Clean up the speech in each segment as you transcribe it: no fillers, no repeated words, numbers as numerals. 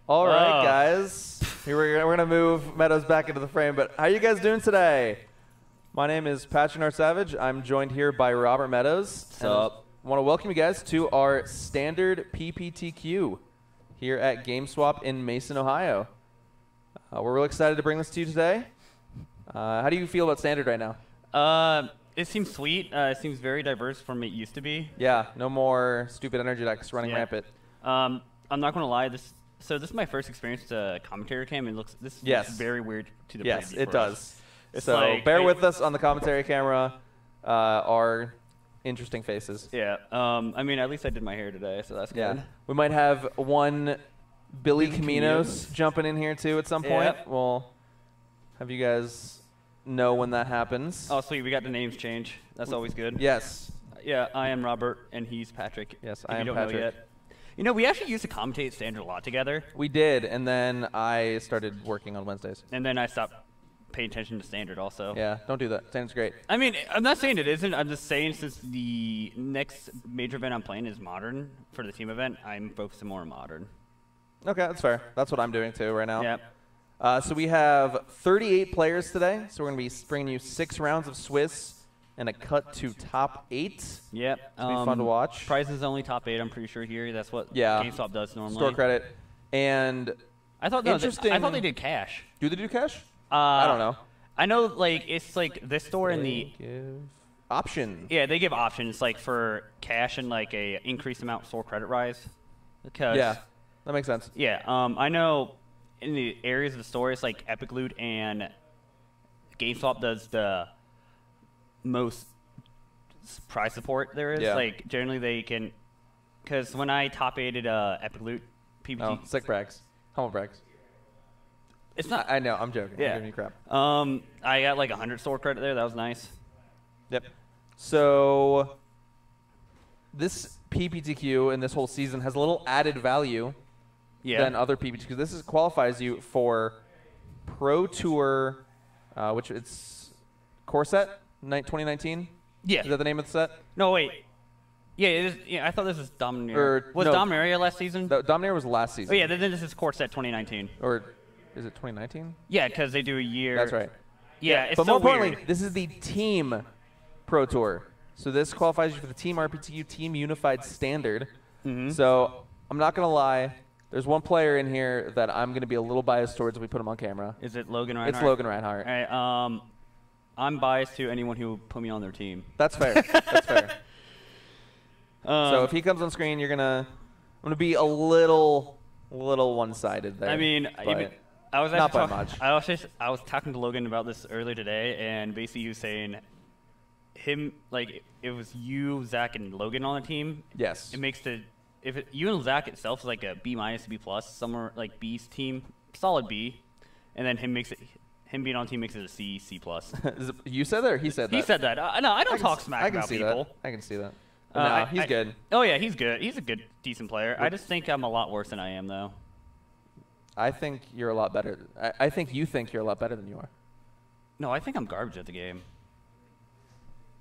All right, guys. Here we're going to move Meadows back into the frame. But how are you guys doing today? My name is Patrick Savage. I'm joined here by Robert Meadows. What's up? I want to welcome you guys to our standard PPTQ here at GameSwap in Mason, Ohio. We're really excited to bring this to you today. How do you feel about standard right now? It seems sweet. It seems very diverse from it used to be. Yeah, no more stupid energy decks running rampant. I'm not going to lie. This is my first experience with a commentary cam, and looks very weird to the Yes, it does. It's so like, bear with us on the commentary camera. Our interesting faces. Yeah. I mean, at least I did my hair today, so that's good. We might have one Billy Caminos jumping in here too at some point. We'll have you guys know when that happens. Oh, sweet. We got the names change. That's always good. Yes. Yeah, I am Robert, and he's Patrick. Yes, I am Patrick. Know yet. You know, we actually used to commentate standard a lot together. We did, and then I started working on Wednesdays. And then I stopped paying attention to standard also. Yeah, don't do that. Standard's great. I mean, I'm not saying it isn't. I'm just saying since the next major event I'm playing is modern for the team event, I'm focusing more on modern. Okay, that's fair. That's what I'm doing too right now. Yeah. So we have 38 players today, so we're going to be bringing you 6 rounds of Swiss and a cut to top 8. Yep. It'll be fun to watch. Prizes only top 8, I'm pretty sure here. That's what GameSwap does normally. Store credit. And I thought they did cash. Do they do cash? I don't know. I know, like, it's like this store and the give option. Yeah, they give options like for cash and like a increased amount store credit rise. Because yeah, that makes sense. Yeah. I know in the areas of the store, it's like Epic Loot and GameSwap does the most prize support there is. Yeah. Like generally they can, because when I top 8'd Epic Loot PPT, sick brags, humble brags. It's not. I know. I'm joking. Yeah. I'm giving you crap. I got like 100 store credit there. That was nice. Yep. So this PPTQ in this whole season has a little added value than other PPTQs. This qualifies you for Pro Tour, which it's Core Set 2019. Yeah. Is that the name of the set? No, wait. Yeah, it is, yeah, I thought this was Dominaria. Was Dominaria last season? Dominaria was last season. Oh, yeah, then this is Core Set 2019. Or is it 2019? Yeah, because they do a year. That's right. Yeah, it's but so more importantly, weird. this is the Team Pro Tour. So this qualifies you for the Team RPTQ Team Unified Standard. So I'm not going to lie. There's one player in here that I'm going to be a little biased towards if we put him on camera. Is it Logan Reinhardt? It's Logan Reinhardt. All right, I'm biased to anyone who put me on their team. That's fair. That's fair. So if he comes on screen, I'm gonna be a little one-sided there. I mean, I was not by much. I was talking to Logan about this earlier today, and basically he was saying like it was you, Zach, and Logan on the team. Yes. It makes you and Zach itself is like a B- to B+, somewhere like B's team, solid B, and then him being on team makes it a C+. You said that or he said that? He said that. No, I don't talk smack about people. I can see that. No, he's good. Oh, yeah, he's good. He's a good, decent player. I just think I'm a lot worse than I am, though. I think you're a lot better. I think you think you're a lot better than you are. No, I think I'm garbage at the game.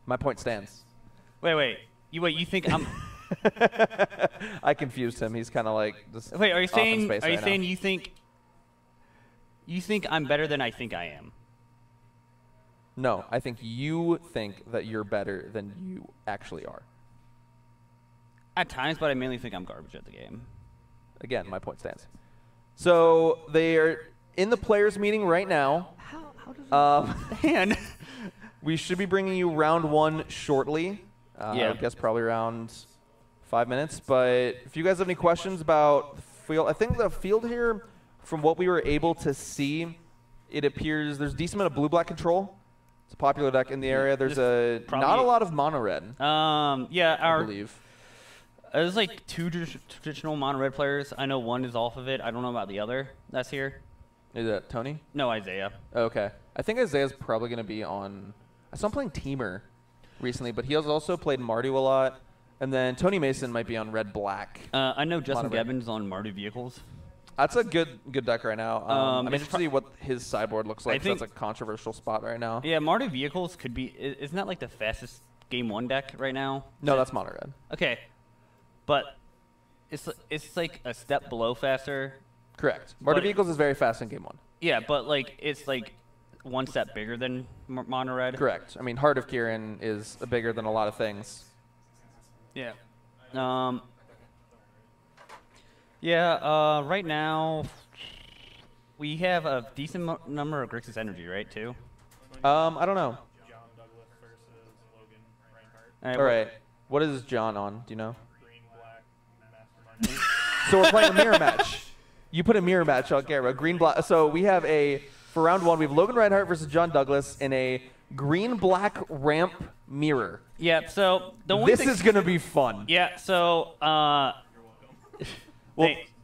My point stands. Wait. You think I'm... I confused him. He's kind of like... Wait, are you saying you think I'm better than I think I am? No, I think you think that you're better than you actually are. At times, but I mainly think I'm garbage at the game. Again, my point stands. So they are in the players' meeting right now. How does that stand? We should be bringing you round 1 shortly. I guess probably around 5 minutes. But if you guys have any questions about the field, I think the field here, from what we were able to see, it appears there's a decent amount of blue-black control. It's a popular deck in the area. There's not a lot of mono-red. Yeah, I believe. There's like 2 traditional mono-red players. I know one is off of it. I don't know about the other that's here. Is that Tony? No, Isaiah. Okay. I think Isaiah's probably going to be on... I saw him playing Teamer recently, but he has also played Mardu a lot. And then Tony Mason might be on red-black. I know Justin Gebbins on Mardu vehicles. That's a good deck right now. I'm interested to see what his sideboard looks like. That's a controversial spot right now. Yeah, Mardu vehicles could be... Isn't that like the fastest Game 1 deck right now? No, that's mono red. Okay. But it's like a step below faster. Correct. Martyr Vehicles is very fast in Game 1. Yeah, but like it's like one step bigger than Mono Red. Correct. I mean, Heart of Kirin is bigger than a lot of things. Yeah. Yeah, right now we have a decent number of Grixis energy, right, too? I don't know. John Douglas versus Logan Reinhardt. All right. What is John on? Do you know? Green, black, mastermind. So we're playing a mirror match. You put a mirror match on camera. Green, black. So we have for round 1, we have Logan Reinhardt versus John Douglas in a green-black ramp mirror. Yeah, so the one This is going to be fun. Yeah, so well,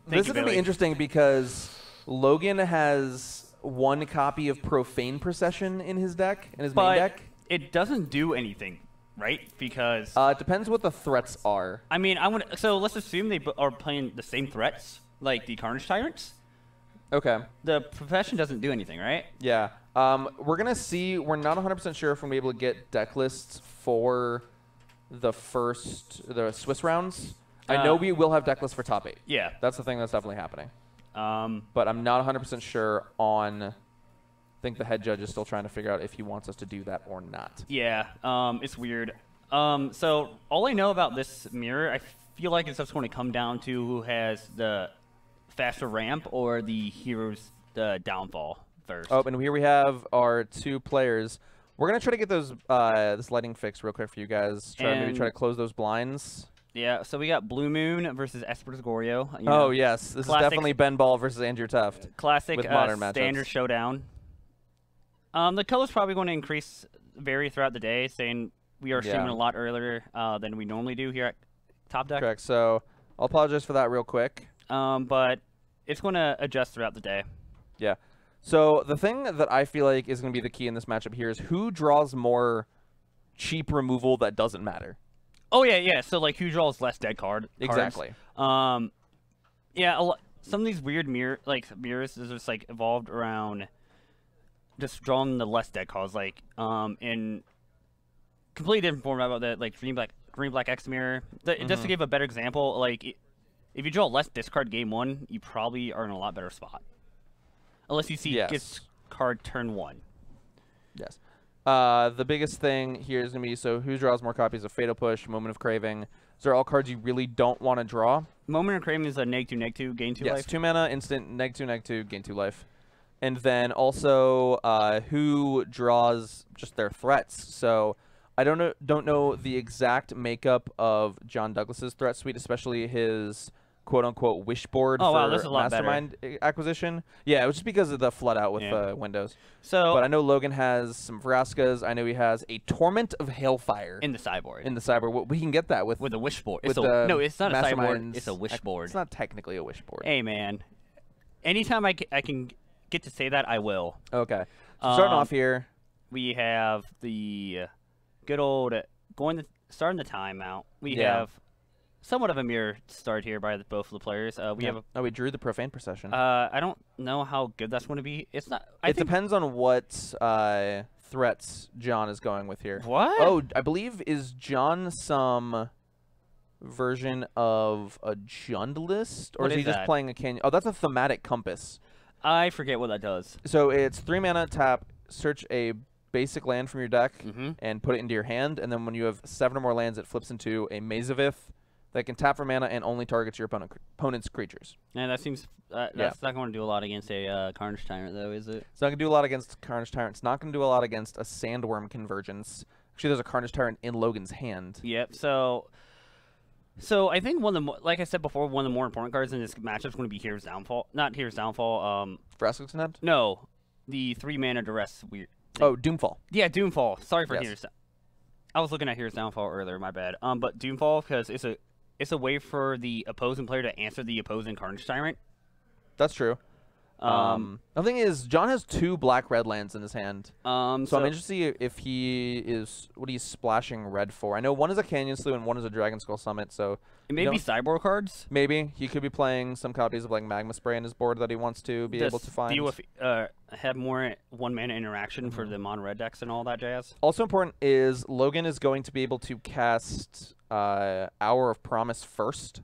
this is going to be interesting because Logan has 1 copy of Profane Procession in his deck, in his main deck. It doesn't do anything, right? Because it depends what the threats are. I mean, so let's assume they are playing the same threats, like the Carnage Tyrants. Okay. The Profession doesn't do anything, right? Yeah. We're going to see. We're not 100% sure if we're going to be able to get deck lists for the Swiss rounds. I know we will have deck lists for top 8. Yeah. That's the thing that's definitely happening. But I'm not 100% sure on... I think the head judge is still trying to figure out if he wants us to do that or not. Yeah, it's weird. So all I know about this mirror, I feel like it's just going to come down to who has the faster ramp or the hero's downfall first. Oh, and here we have our 2 players. We're going to try to get those this lighting fixed real quick for you guys. Maybe try to close those blinds. Yeah, so we got Blue Moon versus Esper's Gorio. Oh, yes. This is definitely Ben Ball versus Andrew Teft. Classic with modern standard showdown. The color's probably going to vary throughout the day, saying we are streaming a lot earlier than we normally do here at Top Deck. Correct. So I'll apologize for that real quick. But it's going to adjust throughout the day. Yeah. So the thing that I feel like is going to be the key in this matchup here is who draws more cheap removal that doesn't matter. Oh, yeah. So, like, who draws less dead cards. Exactly. Yeah, some of these weird mirrors is just, like, evolved around just drawing the less dead cards. Like, in completely different format about that, like, green black X mirror. Just to give a better example, like, if you draw less discard game 1, you probably are in a lot better spot. Unless you see discard turn 1. Yes. The biggest thing here is going to be, so who draws more copies of Fatal Push, Moment of Craving? These are all cards you really don't want to draw. Moment of Craving is a -2/-2, gain 2 life. Yes, 2 mana, instant, -2/-2, gain 2 life. And then also who draws just their threats. So I don't know the exact makeup of John Douglas's threat suite, especially his quote-unquote wish board for Mastermind acquisition. Yeah, it was just because of the flood out with Windows. But I know Logan has some Vraskas. I know he has a Torment of Hailfire in the sideboard. We can get that with a wish board. No, it's not a sideboard. It's a wish board. It's not technically a wish board. Hey, man. Anytime I can get to say that, I will. Okay. So starting off here, we have the good old starting the timeout. We have somewhat of a mirror start here by both of the players. We drew the Profane Procession. I don't know how good that's going to be. It's not. It depends on what threats John is going with here. What? Oh, I believe is John some version of a Jund list, or is he just playing a Canyon? Oh, that's a Thematic Compass. I forget what that does. So it's 3 mana, tap, search a basic land from your deck, and put it into your hand, and then when you have 7 or more lands, it flips into a Mazavith that can tap for mana and only targets your opponent's creatures. Yeah, that seems that's not going to do a lot against a Carnage Tyrant, though, is it? It's not going to do a lot against Carnage Tyrant. It's not going to do a lot against a Sandworm Convergence. Actually, there's a Carnage Tyrant in Logan's hand. Yep. So I think like I said before, one of the more important cards in this matchup is going to be Hero's Downfall. Not Hero's Downfall. Vraska's Contempt? No, the 3 mana duress weird. Oh, Doomfall. Yeah, Doomfall. Sorry for Hero's. I was looking at Hero's Downfall earlier. My bad. But Doomfall, because it's a way for the opposing player to answer the opposing Carnage Tyrant. That's true. The thing is, John has 2 black-red lands in his hand. So I'm interested to see if what he's splashing red for. I know one is a Canyon Slough and one is a Dragon Skull Summit, so... It may be sideboard cards? Maybe. He could be playing some copies of like Magma Spray in his board that he wants to be able to find. Have more 1-mana interaction for the mono-red decks and all that jazz. Also important is Logan is going to be able to cast Hour of Promise first.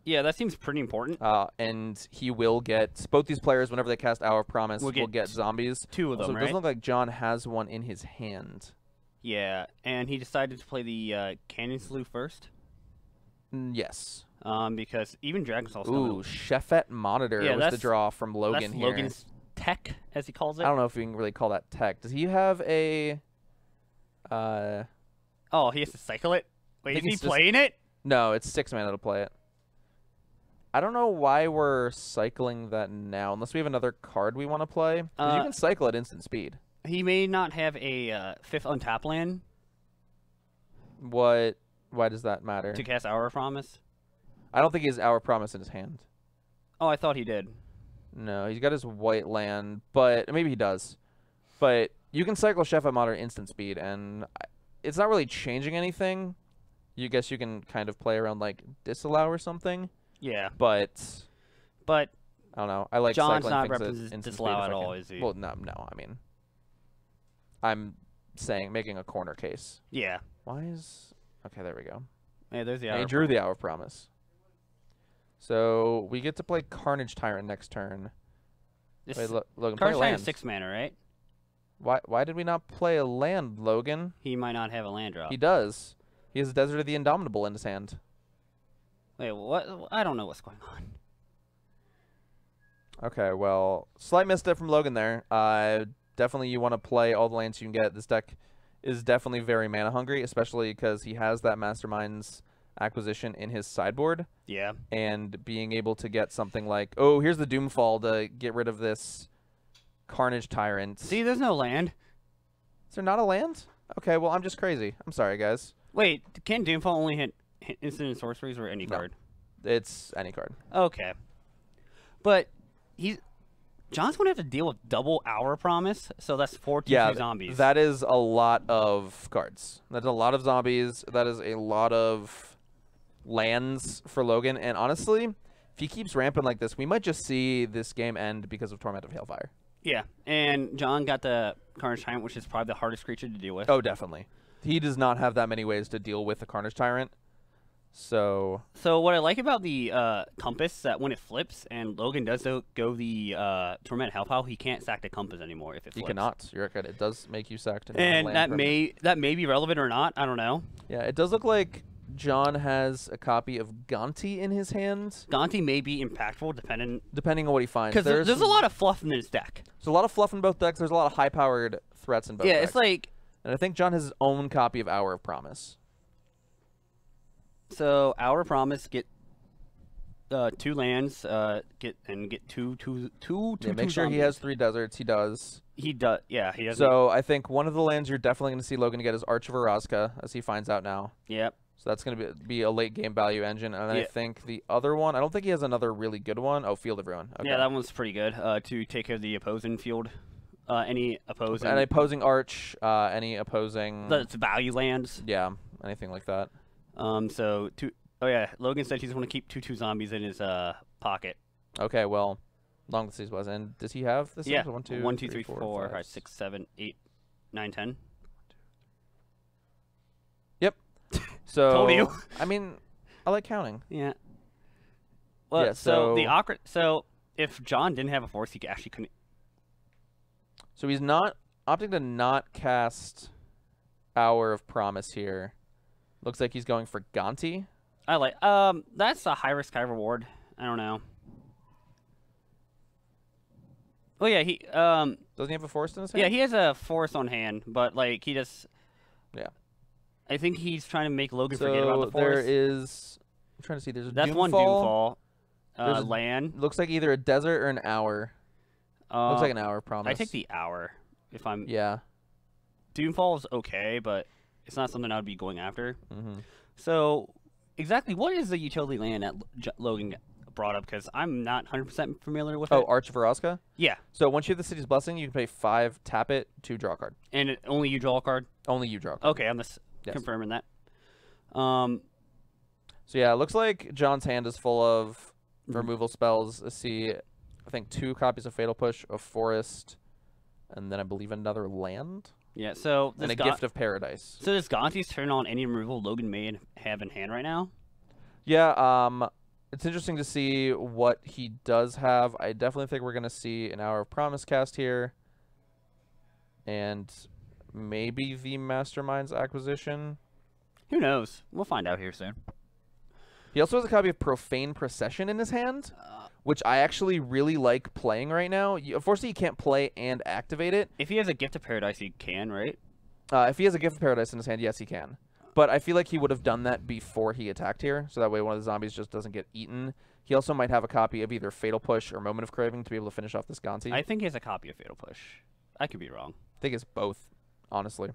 Yeah, that seems pretty important. And he will get both these players whenever they cast Hour of Promise will get zombies. 2 of them, so it right? doesn't look like John has one in his hand. Yeah, and he decided to play the Canyon Slew first. Yes. Because even Dragon's also Ooh, Chefette Monitor was the draw from Logan that's here. Logan's tech, as he calls it. I don't know if we can really call that tech. Does he have a... Oh, he has to cycle it? Wait, is he playing it? No, it's 6 mana to play it. I don't know why we're cycling that now, unless we have another card we want to play. 'Cause you can cycle at instant speed. He may not have a 5th untap land. Why does that matter? To cast Hour of Promise? I don't think he has Hour of Promise in his hand. Oh, I thought he did. No, he's got his white land, but maybe he does. But you can cycle Chef at Modern instant speed, and it's not really changing anything. You guess you can kind of play around like Disallow or something. Yeah. But I don't know. I like John's cycling not things represents at Disallow at all, is he? Well, no. I mean, I'm making a corner case. Yeah. Why is... Okay, there we go. Yeah, there's the Hour. And he drew the Hour of Promise. So we get to play Carnage Tyrant next turn. This Wait, Logan, Carnage play a Tyrant land. is 6 mana, right? Why did we not play a land, Logan? He might not have a land drop. He does. He has Desert of the Indomitable in his hand. Wait, what? I don't know what's going on. Okay, well, slight misstep from Logan there. Definitely you want to play all the lands you can get. This deck is definitely very mana hungry, especially because he has that Mastermind's acquisition in his sideboard. Yeah. And being able to get something like, oh, here's the Doomfall to get rid of this Carnage Tyrant. See, there's no land. Is there not a land? Okay, well, I'm just crazy. I'm sorry, guys. Wait, can Doomfall only hit instant and sorceries or any card? It's any card. Okay. But John's going to have to deal with double Hour Promise, so that's 4 2 zombies. That is a lot of cards. That's a lot of zombies. That is a lot of lands for Logan. And honestly, if he keeps ramping like this, we might just see this game end because of Torment of Hailfire. Yeah, and John got the Carnage Tyrant, which is probably the hardest creature to deal with. Oh, definitely. He does not have that many ways to deal with the Carnage Tyrant. So what I like about the Compass, that when it flips and Logan does go the Torment Hellfire, he can't sack the Compass anymore if it flips. He cannot. You're right. It does make you sack to and that may be relevant or not. I don't know. Yeah, it does look like John has a copy of Gonti in his hands. Gonti may be impactful depending on what he finds. Because there's a lot of fluff in his deck. There's a lot of fluff in both decks. There's a lot of high-powered threats in both decks. Yeah, it's like... And I think John has his own copy of Hour of Promise. So, Hour of Promise, get 2 lands, get two make sure zombies. He has 3 deserts. He does. He does. Yeah, he does. So I think one of the lands you're definitely going to see Logan get is Arch of Araska, as he finds out now. Yep. So that's going to be a late game value engine. And then I think the other one, I don't think he has another really good one. Oh, Field of Ruin. Okay. Yeah, that one's pretty good to take care of the opposing field. Any opposing. An opposing Arch, any opposing. That's value lands. Yeah, anything like that. So oh yeah, Logan said he's going to keep 2/2 zombies in his pocket. Okay, well, long the seas was. And does he have this? Yeah. 1, 2, 1, 2, 3, 4, 5, 6, 7, 8, 9, 10. Yep. So Told you. I mean, I like counting. Yeah. Well, yeah, so if John didn't have a force, he actually couldn't. So he's not opting to not cast Hour of Promise here. Looks like he's going for Gonti. I like that's a high risk, high reward. I don't know. Oh yeah, he doesn't he have a forest in his hand? Yeah, he has a forest on hand, but like he just I think he's trying to make Logan forget about the forest. There is I'm trying to see, there's a That's Doomfall. one Doomfall. There's land. Looks like either a desert or an Hour. Looks like an Hour of Promise. I take the Hour if I'm Doomfall is okay, but it's not something I would be going after. So, exactly what is the utility land that Logan brought up? Because I'm not 100% familiar with it. Oh, Arch of Araska? Yeah. So once you have the City's Blessing, you can pay 5, tap it, 2, draw a card. And only you draw a card? Only you draw a card. Okay, I'm just confirming that. So yeah, it looks like John's hand is full of removal spells. Let's see, I think 2 copies of Fatal Push, a Forest, and then I believe another land? Yeah, so... And a Gift of Paradise. So does Gonti's turn on any removal Logan may have in hand right now? Yeah, it's interesting to see what he does have. I definitely think we're going to see an Hour of Promise cast here. And maybe the Masterminds acquisition. Who knows? We'll find out here soon. He also has a copy of Profane Procession in his hand, which I actually really like playing right now. Unfortunately, you can't play and activate it. If he has a Gift of Paradise, he can, right? If he has a Gift of Paradise in his hand, yes, he can. But I feel like he would have done that before he attacked here, so that way one of the zombies just doesn't get eaten. He also might have a copy of either Fatal Push or Moment of Craving to be able to finish off this Gonti. I think he has a copy of Fatal Push. I could be wrong. I think it's both, honestly.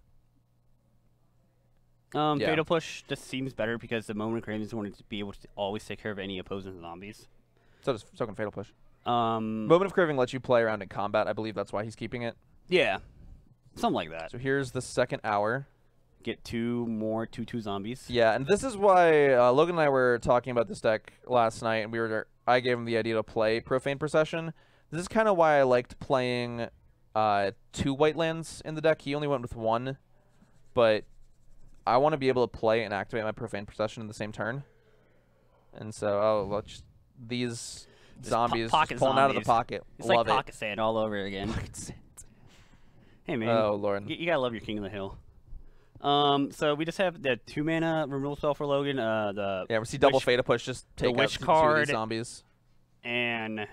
Yeah. Fatal Push just seems better because the Moment of Craving is wanting to be able to always take care of any opposing zombies. So can Fatal Push. Moment of Craving lets you play around in combat. I believe that's why he's keeping it. Yeah. Something like that. So here's the second hour. Get 2 more 2/2 zombies. Yeah, and this is why Logan and I were talking about this deck last night, and I gave him the idea to play Profane Procession. This is kind of why I liked playing 2 white lands in the deck. He only went with 1, but I want to be able to play and activate my Profane Procession in the same turn. And so these zombies just pulling out of the pocket. It's like pocket sand all over again. Pocket sand. Hey man. Oh Lord. You gotta love your King of the Hill. So we just have the 2 mana removal spell for Logan. We see double Fatal Push. Just take out Wish 2 card of these zombies. And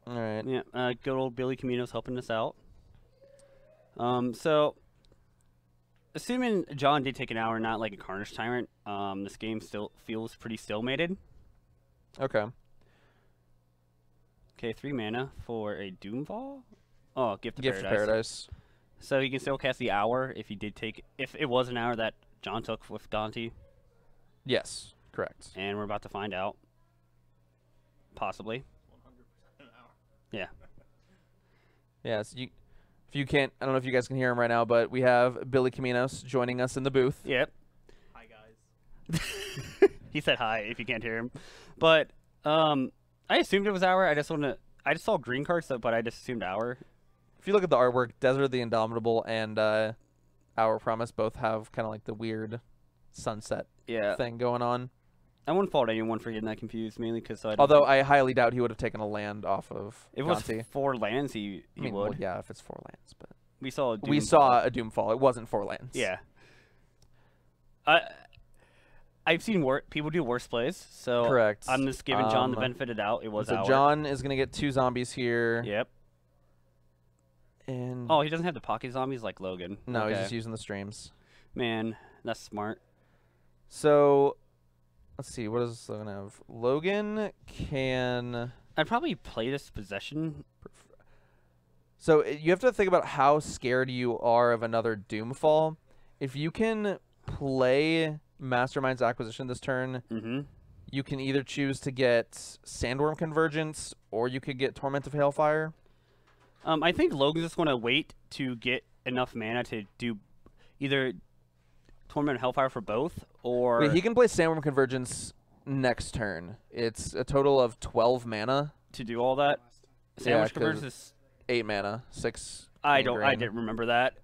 all right. Yeah. Good old Billy Camino's helping us out. So assuming John did take an hour, not like a Carnage Tyrant, this game still feels pretty stalemated. Okay. Okay, 3 mana for a Doomfall. Oh, Gift of Paradise. So he can still cast the hour if it was an hour that John took with Gonti. Yes, correct. And we're about to find out. Possibly. 100% an hour. Yeah. Yeah, so if you can't, I don't know if you guys can hear him right now, but we have Billy Caminos joining us in the booth. Yep. Hi, guys. He said hi if you can't hear him. But I assumed it was hour. I just saw green cards, but I just assumed hour. If you look at the artwork, Desert of the Indomitable and Our Promise both have kind of like the weird sunset thing going on. I wouldn't fault anyone for getting that confused, mainly because although I highly doubt he would have taken a land off of If it was 4 lands, he would. Well, yeah, if it's 4 lands, but we saw a Doomfall. It wasn't 4 lands. Yeah. I've seen people do worse plays, so correct. I'm just giving John the benefit of the doubt. It was so hour. John is gonna get 2 zombies here. Yep. And he doesn't have the pocket zombies like Logan. No, he's just using the streams. Man, that's smart. So, let's see. What does Logan have? Logan can. I'd probably play this possession. So you have to think about how scared you are of another Doomfall. If you can play Mastermind's Acquisition this turn, you can either choose to get Sandworm Convergence or you could get Torment of Hailfire. I think Logan's just going to wait to get enough mana to do either Torment of Hellfire for both, or... Wait, he can play Sandworm Convergence next turn. It's a total of 12 mana. To do all that? Sandwich Convergence is... 8 mana, 6... I didn't remember that.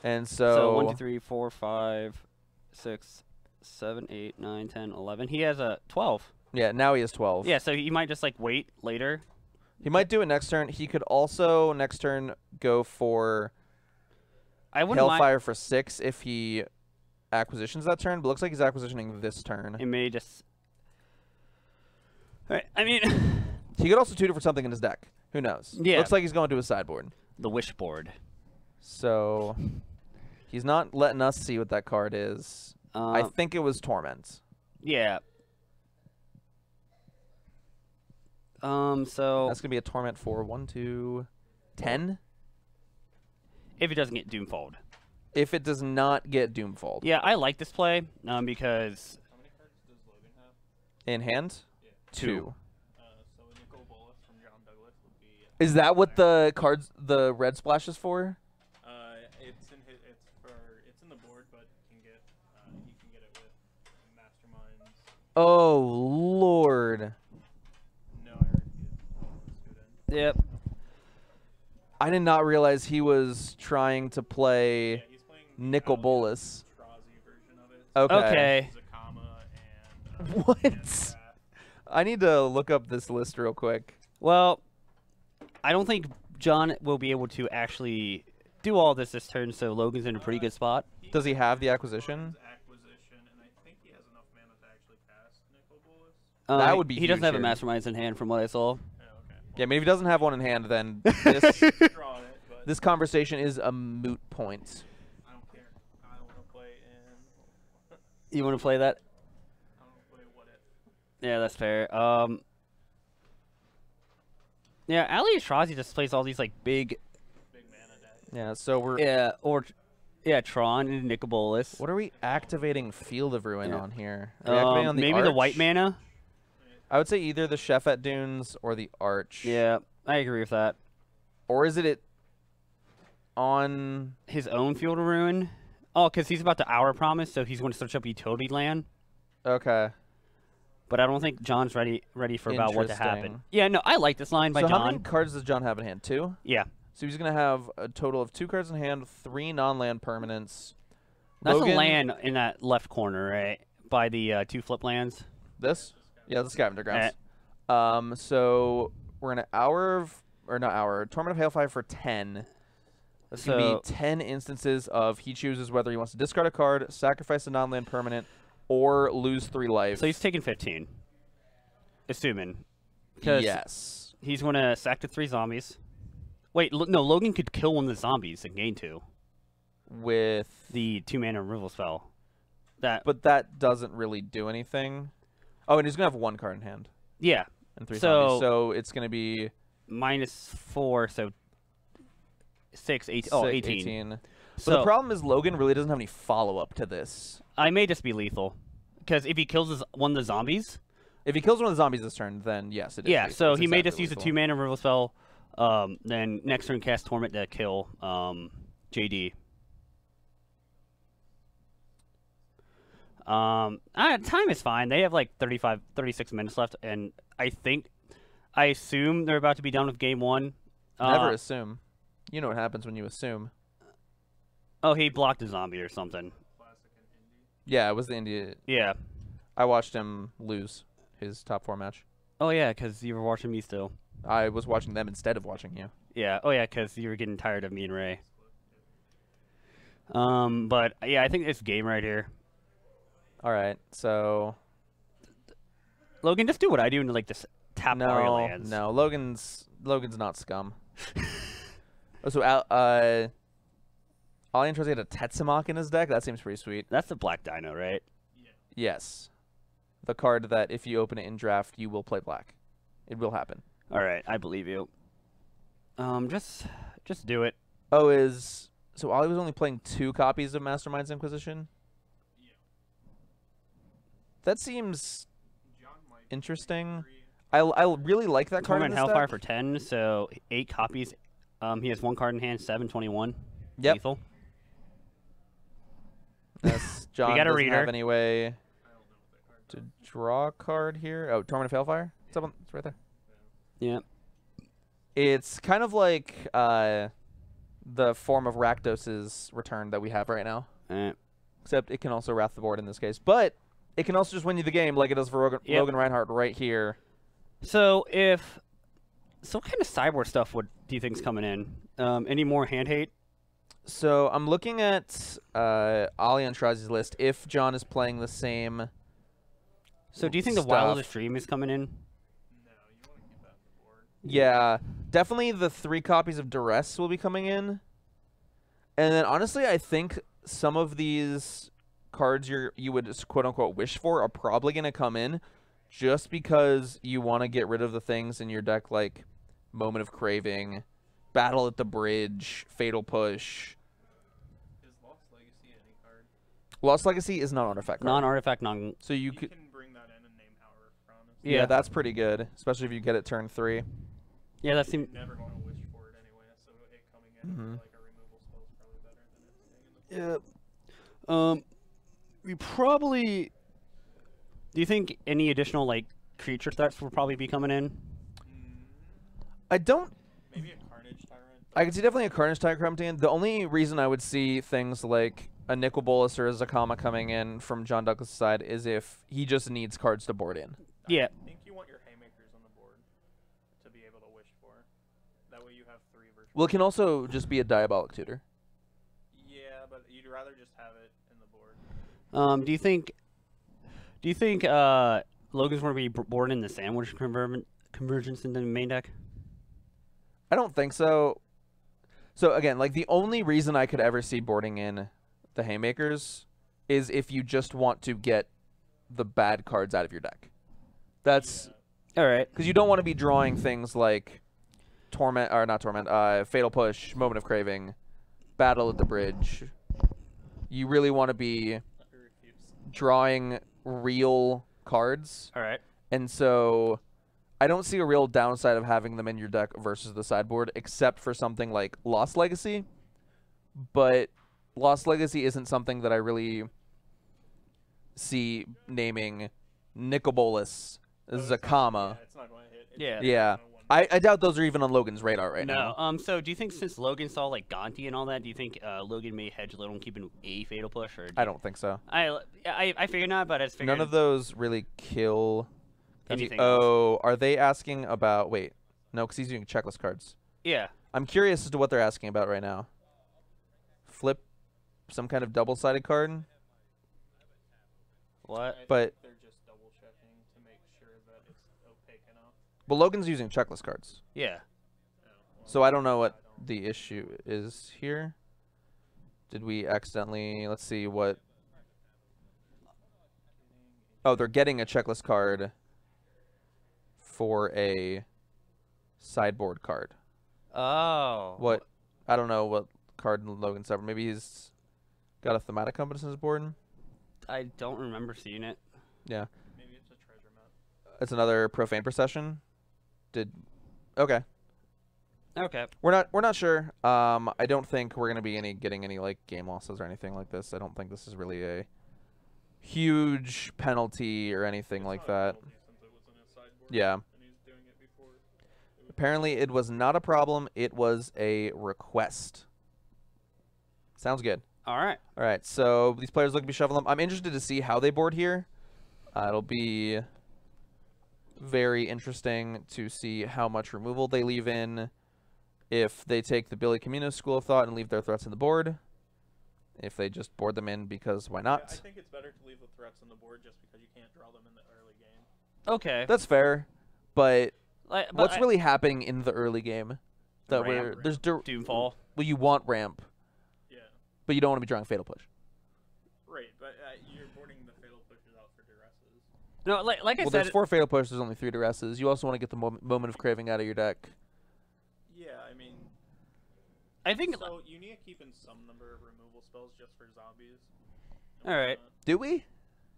And so... So 1, 2, 3, 4, 5, 6, 7, 8, 9, 10, 11. He has a 12. Yeah, now he has 12. Yeah, so he might just like wait later. He might do it next turn. He could also next turn go for Hellfire for 6 if he acquisitions that turn, but looks like he's acquisitioning this turn. It may just... Alright, I mean... He could also tutor for something in his deck. Who knows? Yeah. Looks like he's going to his sideboard. The Wish board. So he's not letting us see what that card is. I think it was Torment. Yeah. So that's gonna be a Torment for 1, 2, 10. If it doesn't get Doomfalled. If it does not get Doomfalled. Yeah, I like this play because. How many cards does Logan have? In hand? Yeah. 2. So a Nicol Bolas from John Douglas would be. Is that what the cards, the red splash is for? It's in the board, but you can get it with Masterminds. Oh Lord. Yep. I did not realize he was trying to play Nicol Bolas. Version of it. Okay. What? I need to look up this list real quick. Well, I don't think John will be able to actually do all this turn, so Logan's in a pretty good spot. Does he have the acquisition? And I think he has enough mana to actually cast Nicol Bolas. That would be He doesn't huge have a here. Masterminds in hand from what I saw. Oh, okay. Yeah, maybe if he doesn't have one in hand, then this, Drawing it, but this conversation is a moot point. I don't care. I want to play in. You want to play that? I want to play What If. Yeah, that's fair. Yeah, Ali Ashrazi just plays all these like big. Big mana deck. Yeah, so we're... Tron and Nicol Bolas. What are we activating Field of Ruin on here? Are we activating on the maybe the Arch? white mana. I would say either the Chef at Dunes or the Arch. Yeah, I agree with that. Or is it on... His own Field of Ruin. Oh, because he's about to Hour Promise, so he's going to search up utility land. Okay. But I don't think John's ready for about what to happen. Interesting. Yeah, no, I like this line by So John. how many cards does John have in hand? 2? Yeah. So he's going to have a total of 2 cards in hand, 3 non-land permanents. That's Logan, a land in that left corner, right? By the 2 flip lands. This? Yeah, the Scavenger Grounds. So we're in an Torment of Hailfire for 10. That's going to be 10 instances of he chooses whether he wants to discard a card, sacrifice a non-land permanent, or lose 3 life. So he's taking 15. Assuming. 'Cause yes. he's going to sack the 3 zombies. Wait, no, Logan could kill one of the zombies and gain 2. With The 2-mana removal spell. But that doesn't really do anything. Oh, and he's going to have 1 card in hand. yeah. And 3 So- zombies. So it's going to be... -4, so 6, 8, oh, 18. 18. But So the problem is Logan really doesn't have any follow-up to this. I may just be lethal. Because if he kills one of the zombies... If he kills one of the zombies this turn, then yes, it is. Yeah, lethal. so It's he may exactly just use a lethal. 2-mana removal spell. Then next turn cast Torment to kill JD. Time is fine. They have like 36 minutes left, and I assume they're about to be done with game 1. Never assume. You know what happens when you assume. Oh, he blocked a zombie or something. Classic and indie. Yeah, it was the India. Yeah. I watched him lose his top 4 match. Oh yeah, because you were watching me still. I was watching them instead of watching you. Yeah. Oh yeah, because you were getting tired of me and Ray. But yeah, I think it's game right here. All right, so Logan, just do what I do and like just tap all your lands. no, Logan's not scum. Oh, so Alien tries to get a Tetsamok in his deck. That seems pretty sweet. That's the black dino, right? Yes, the card that if you open it in draft, you will play black. It will happen. All right, I believe you. Just do it. Oh, so Ollie was only playing 2 copies of Mastermind's Inquisition? That seems John might interesting. agree. I really like that card in Torment this Hellfire deck. for 10, so 8 copies. He has 1 card in hand, 7/21. Yep. Lethal. Yes, John got a doesn't reader. have any way I don't know what that card to draw a card here. Oh, Torment of Hellfire? It's right there. Yeah. It's kind of like the form of Rakdos's return that we have right now. Except it can also wrath the board in this case. But it can also just win you the game like it does for Logan Reinhardt right here. So what kind of cyborg stuff do you think's coming in? Any more hand hate? So I'm looking at Ali Antrazi's list. If John is playing the same So do you think the stuff. Wildest Dream is coming in? No, you want to keep that on the board. Yeah, definitely the 3 copies of Duress will be coming in. And then honestly, I think some of these cards you would quote unquote wish for are probably going to come in just because you want to get rid of the things in your deck like Moment of Craving, Battle at the Bridge, Fatal Push. Is Lost Legacy any card? Lost Legacy is not an artifact card. Non-artifact, So you can could bring that in and name Hour of Promise. yeah, that's pretty good, especially if you get it turn 3. Yeah, that seems. Never going to wish for it anyway, so it coming in Mhm. for like a removal spell is probably better than it staying in the We probably. Do you think any additional like creature threats will probably be coming in? I don't. Maybe a Carnage Tyrant. I could see definitely a Carnage Tyrant coming in. The only reason I would see things like a Nicol Bolas or a Zakama coming in from John Douglas' side is if he just needs cards to board in. Yeah. I think you want your haymakers on the board to be able to wish for. That way you have 3 virtual. Well, it can also just be a Diabolic Tutor. Yeah, but you'd rather just have it in the board. Do you think Logan's going to be board in the sandwich convergence in the main deck? I don't think so. So again, like the only reason I could ever see boarding in the haymakers is if you just want to get the bad cards out of your deck. That's all right, because you don't want to be drawing things like Torment or not Torment, Fatal Push, Moment of Craving, Battle at the Bridge. You really want to be drawing real cards. all right. And so I don't see a real downside of having them in your deck versus the sideboard, except for something like Lost Legacy. But Lost Legacy isn't something that I really see naming Nicol Bolas, Zakama. Yeah, it's not going to hit. Yeah. Yeah. I doubt those are even on Logan's radar right now. No. So do you think since Logan saw like Gonti and all that, do you think Logan may hedge a little and keep a Fatal Push? Or I don't think so. I figured not, but I just figured None of those really kill anything. Oh, are they asking about... Wait. No, because he's using checklist cards. Yeah. I'm curious as to what they're asking about right now. Flip some kind of double-sided card? What? But They're just double checking to make sure that it's opaque enough. But Logan's using checklist cards. Yeah. So I don't know what the issue is here. Did we accidentally... Let's see what... Oh, they're getting a checklist card for a sideboard card. Oh. What? I don't know what card Logan's ever. Maybe he's got a Thematic Compass in his board. I don't remember seeing it. Yeah. Maybe it's a treasure map. It's another Profane Procession. Okay. Okay. We're not sure. I don't think we're gonna be getting any like game losses or anything like this. I don't think this is really a huge penalty or anything like that. Yeah. Apparently it was not a problem. It was a request. Sounds good. All right. All right. So these players look to be shuffling them. I'm interested to see how they board here. It'll be very interesting to see how much removal they leave in. If they take the Billy Camino school of thought and leave their threats on the board. If they just board them in because why not? Yeah, I think it's better to leave the threats on the board just because you can't draw them in the early game. Okay. That's fair. But But what's really happening in the early game? That Ramp. there's Doomfall. Well, you want ramp, Yeah. but you don't want to be drawing Fatal Push. Right, but you're boarding the fatal pushes out for duresses. No, like I Well, said. there's 4 Fatal Pushes, there's only 3 duresses. You also want to get the Moment of Craving out of your deck. Yeah, I mean, I think. so you need to keep in some number of removal spells just for zombies. and All right. whatnot. Do we?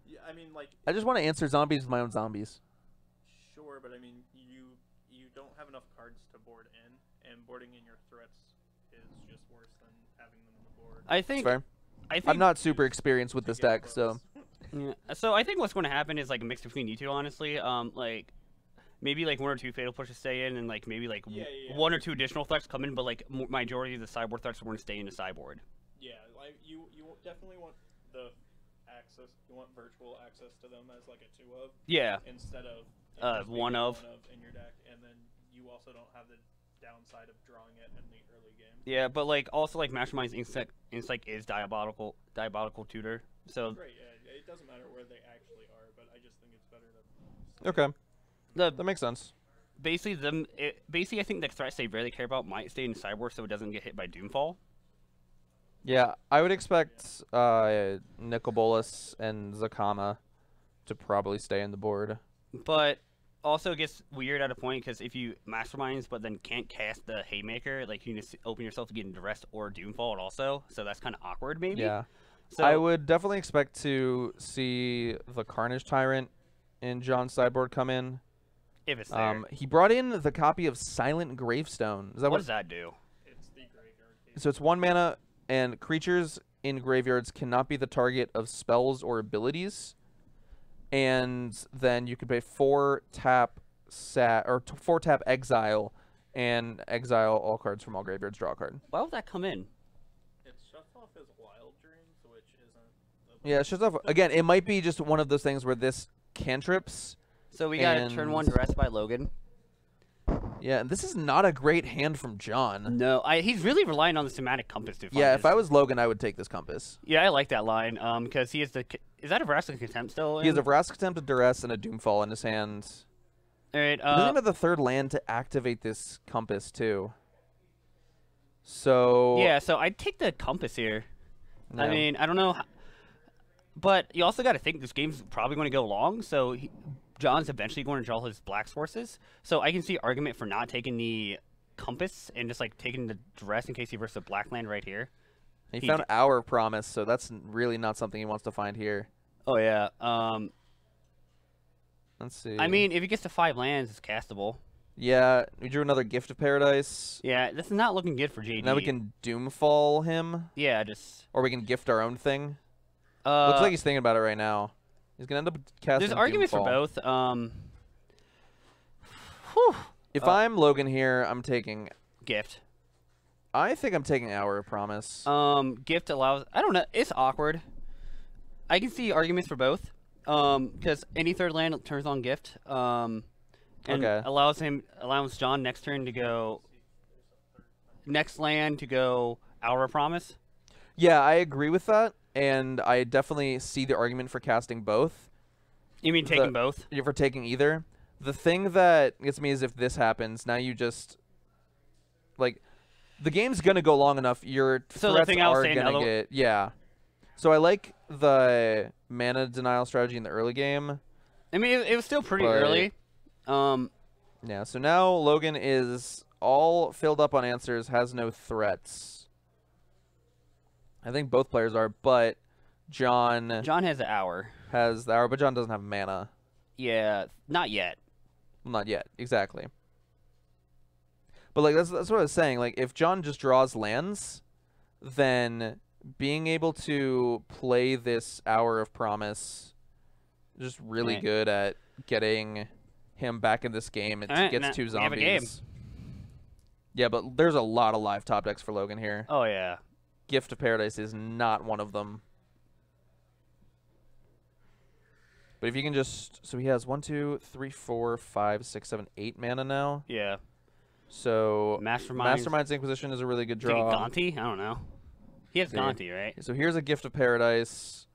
Yeah, I mean, like, I just want to answer zombies with my own zombies. sure, but I mean, you don't have enough cards to board in, and boarding in your threats is just worse than having them on the board. I That's think. fair. I think. I'm not super experienced with this To get deck, so... close. Yeah. So I think what's going to happen is like a mix between you two, honestly. Like maybe like 1 or 2 fatal pushes stay in, and like maybe like Yeah. 1 or 2 additional threats come in, but like majority of the sideboard threats are going to stay in the sideboard. Yeah, like you definitely want the access. You want virtual access to them as like a 2 of Yeah. instead of it just 1 being of. 1 of in your deck, and then you also don't have the downside of drawing it in the early game. Yeah, but like also like Mastermind's Insight is diabolical tutor. So Right, yeah, it doesn't matter where they actually are, but I just think it's better to. Okay. the That makes sense. basically I think the threats they really care about might stay in sideboard so it doesn't get hit by Doomfall. Yeah, I would expect Nicol Bolas and Zakama to probably stay in the board. But also it gets weird at a point because if you Masterminds but then can't cast the Haymaker, like you can just open yourself to get into Duress or Doomfall also. So that's kind of awkward maybe. Yeah. So I would definitely expect to see the Carnage Tyrant in John's sideboard come in. if it's there. He brought in the copy of Silent Gravestone. Is that What does that do? It's the graveyard case. So it's 1 mana, and creatures in graveyards cannot be the target of spells or abilities. And then you could pay 4 tap 4 tap exile, and exile all cards from all graveyards. Draw a card. Why would that come in? It shuts off his wild dream, so it Yeah, it shuts off. Again, it might be just one of those things where this cantrips. So we got turn 1 Duress by Logan. Yeah, and this is not a great hand from John. No, he's really relying on the Somatic Compass to find Yeah, if I was Logan, I would take this Compass. Yeah, I like that line because he has the... Is that a Vraska Contempt still? He has a Vraska Contempt, a Duress, and a Doomfall in his hand. All right. He doesn't even have the third land to activate this Compass, too. So... Yeah, so I'd take the Compass here. No. I mean, I don't know... But you also got to think this game's probably going to go long, so... John's eventually going to draw his black sources, so I can see argument for not taking the Compass and just like taking the Duress in case he versus a black land right here. He found Hour of Promise, so that's really not something he wants to find here. Oh yeah. Let's see. I mean, if he gets to 5 lands, it's castable. Yeah, we drew another Gift of Paradise. Yeah, this is not looking good for JD. Now we can Doomfall him. Yeah, just. Or we can gift our own thing. Looks like he's thinking about it right now. He's gonna end up casting. There's arguments Doomfall. for both. If I'm Logan here, I'm taking Gift. I think I'm taking Hour of Promise. Gift allows. I don't know. It's awkward. I can see arguments for both. Because any third land turns on Gift. And allows John next turn to go. Next land to go Hour of Promise. Yeah, I agree with that. And I definitely see the argument for casting both. You mean taking both? Yeah, for taking either. The thing that gets me is if this happens, now you just... Like, the game's going to go long enough. Your threats are going to get... Yeah. So I like the mana denial strategy in the early game. I mean, it was still pretty early. Yeah, so now Logan is all filled up on answers, has no threats. I think both players are, but John has the Hour. Has the Hour, but John doesn't have mana. Yeah, not yet. Well, not yet, exactly. But like that's what I was saying. Like if John just draws lands, then being able to play this Hour of Promise is just really good at getting him back in this game. It gets 2 zombies. Yeah, but there's a lot of live top decks for Logan here. Oh yeah. Gift of Paradise is not one of them. But if you can just... So he has 1, 2, 3, 4, 5, 6, 7, 8 mana now. Yeah. So Mastermind's Inquisition is a really good draw. Gonti? I don't know. He has Gonti, right? So here's a Gift of Paradise.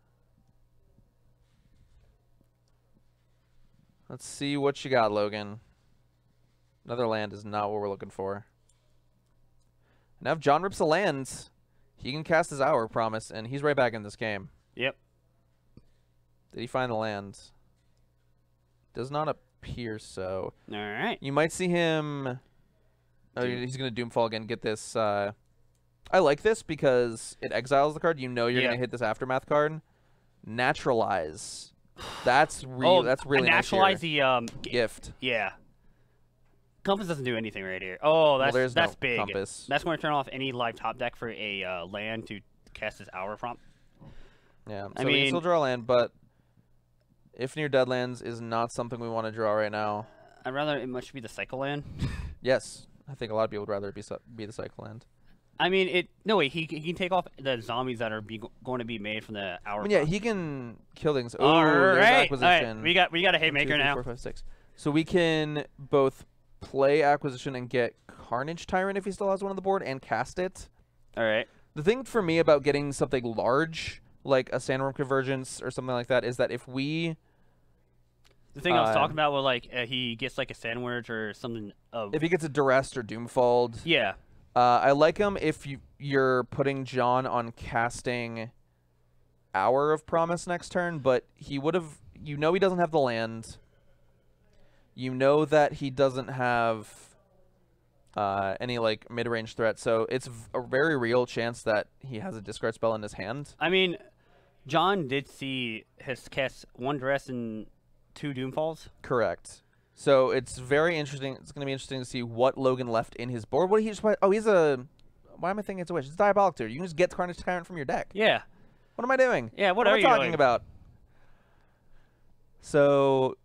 Let's see what you got, Logan. Another land is not what we're looking for. Now if John rips a land... He can cast his Hour of Promise, and he's right back in this game. Yep. Did he find the land? Does not appear so. All right. You might see him... Oh, he's going to Doomfall again. Get this... I like this because it exiles the card. You know you're going to hit this Aftermath card. Naturalize. That's really naturalize nice the Gift. Yeah. Compass doesn't do anything right here. Oh, that's no big. Compass. That's going to turn off any live top deck for a land to cast this Hour prompt. Yeah, so we can still draw a land, but if near deadlands is not something we want to draw right now. I'd rather it much be the cycle land. Yes, I think a lot of people would rather it be the cycle land. I mean, no way. He can take off the zombies that are going to be made from the Hour. Yeah, he can kill things. Oh, all there's right. Acquisition. All right. We got a haymaker 1, 2, 3, now. 4, 5, 6. So we can both play Acquisition and get Carnage Tyrant if he still has one on the board and cast it. All right. The thing for me about getting something large, like a Sandworm Convergence or something like that, is that if we... The thing I was talking about was like he gets like a Sandwich or something. If he gets a Duressed or Doomfalled. Yeah. I like him if you're putting John on casting Hour of Promise next turn, but he would have... You know he doesn't have the land. You know that he doesn't have any like mid-range threat, so it's a very real chance that he has a discard spell in his hand. I mean, John did see his cast 1 Duress and 2 Doomfalls. Correct. So it's very interesting. It's going to be interesting to see what Logan left in his board. What did he just play? Oh, he's a... Why am I thinking it's a Wish? It's Diabolic Tutor. You can just get Carnage Tyrant from your deck. Yeah. What am I doing? Yeah, what am are I you talking doing? about? So...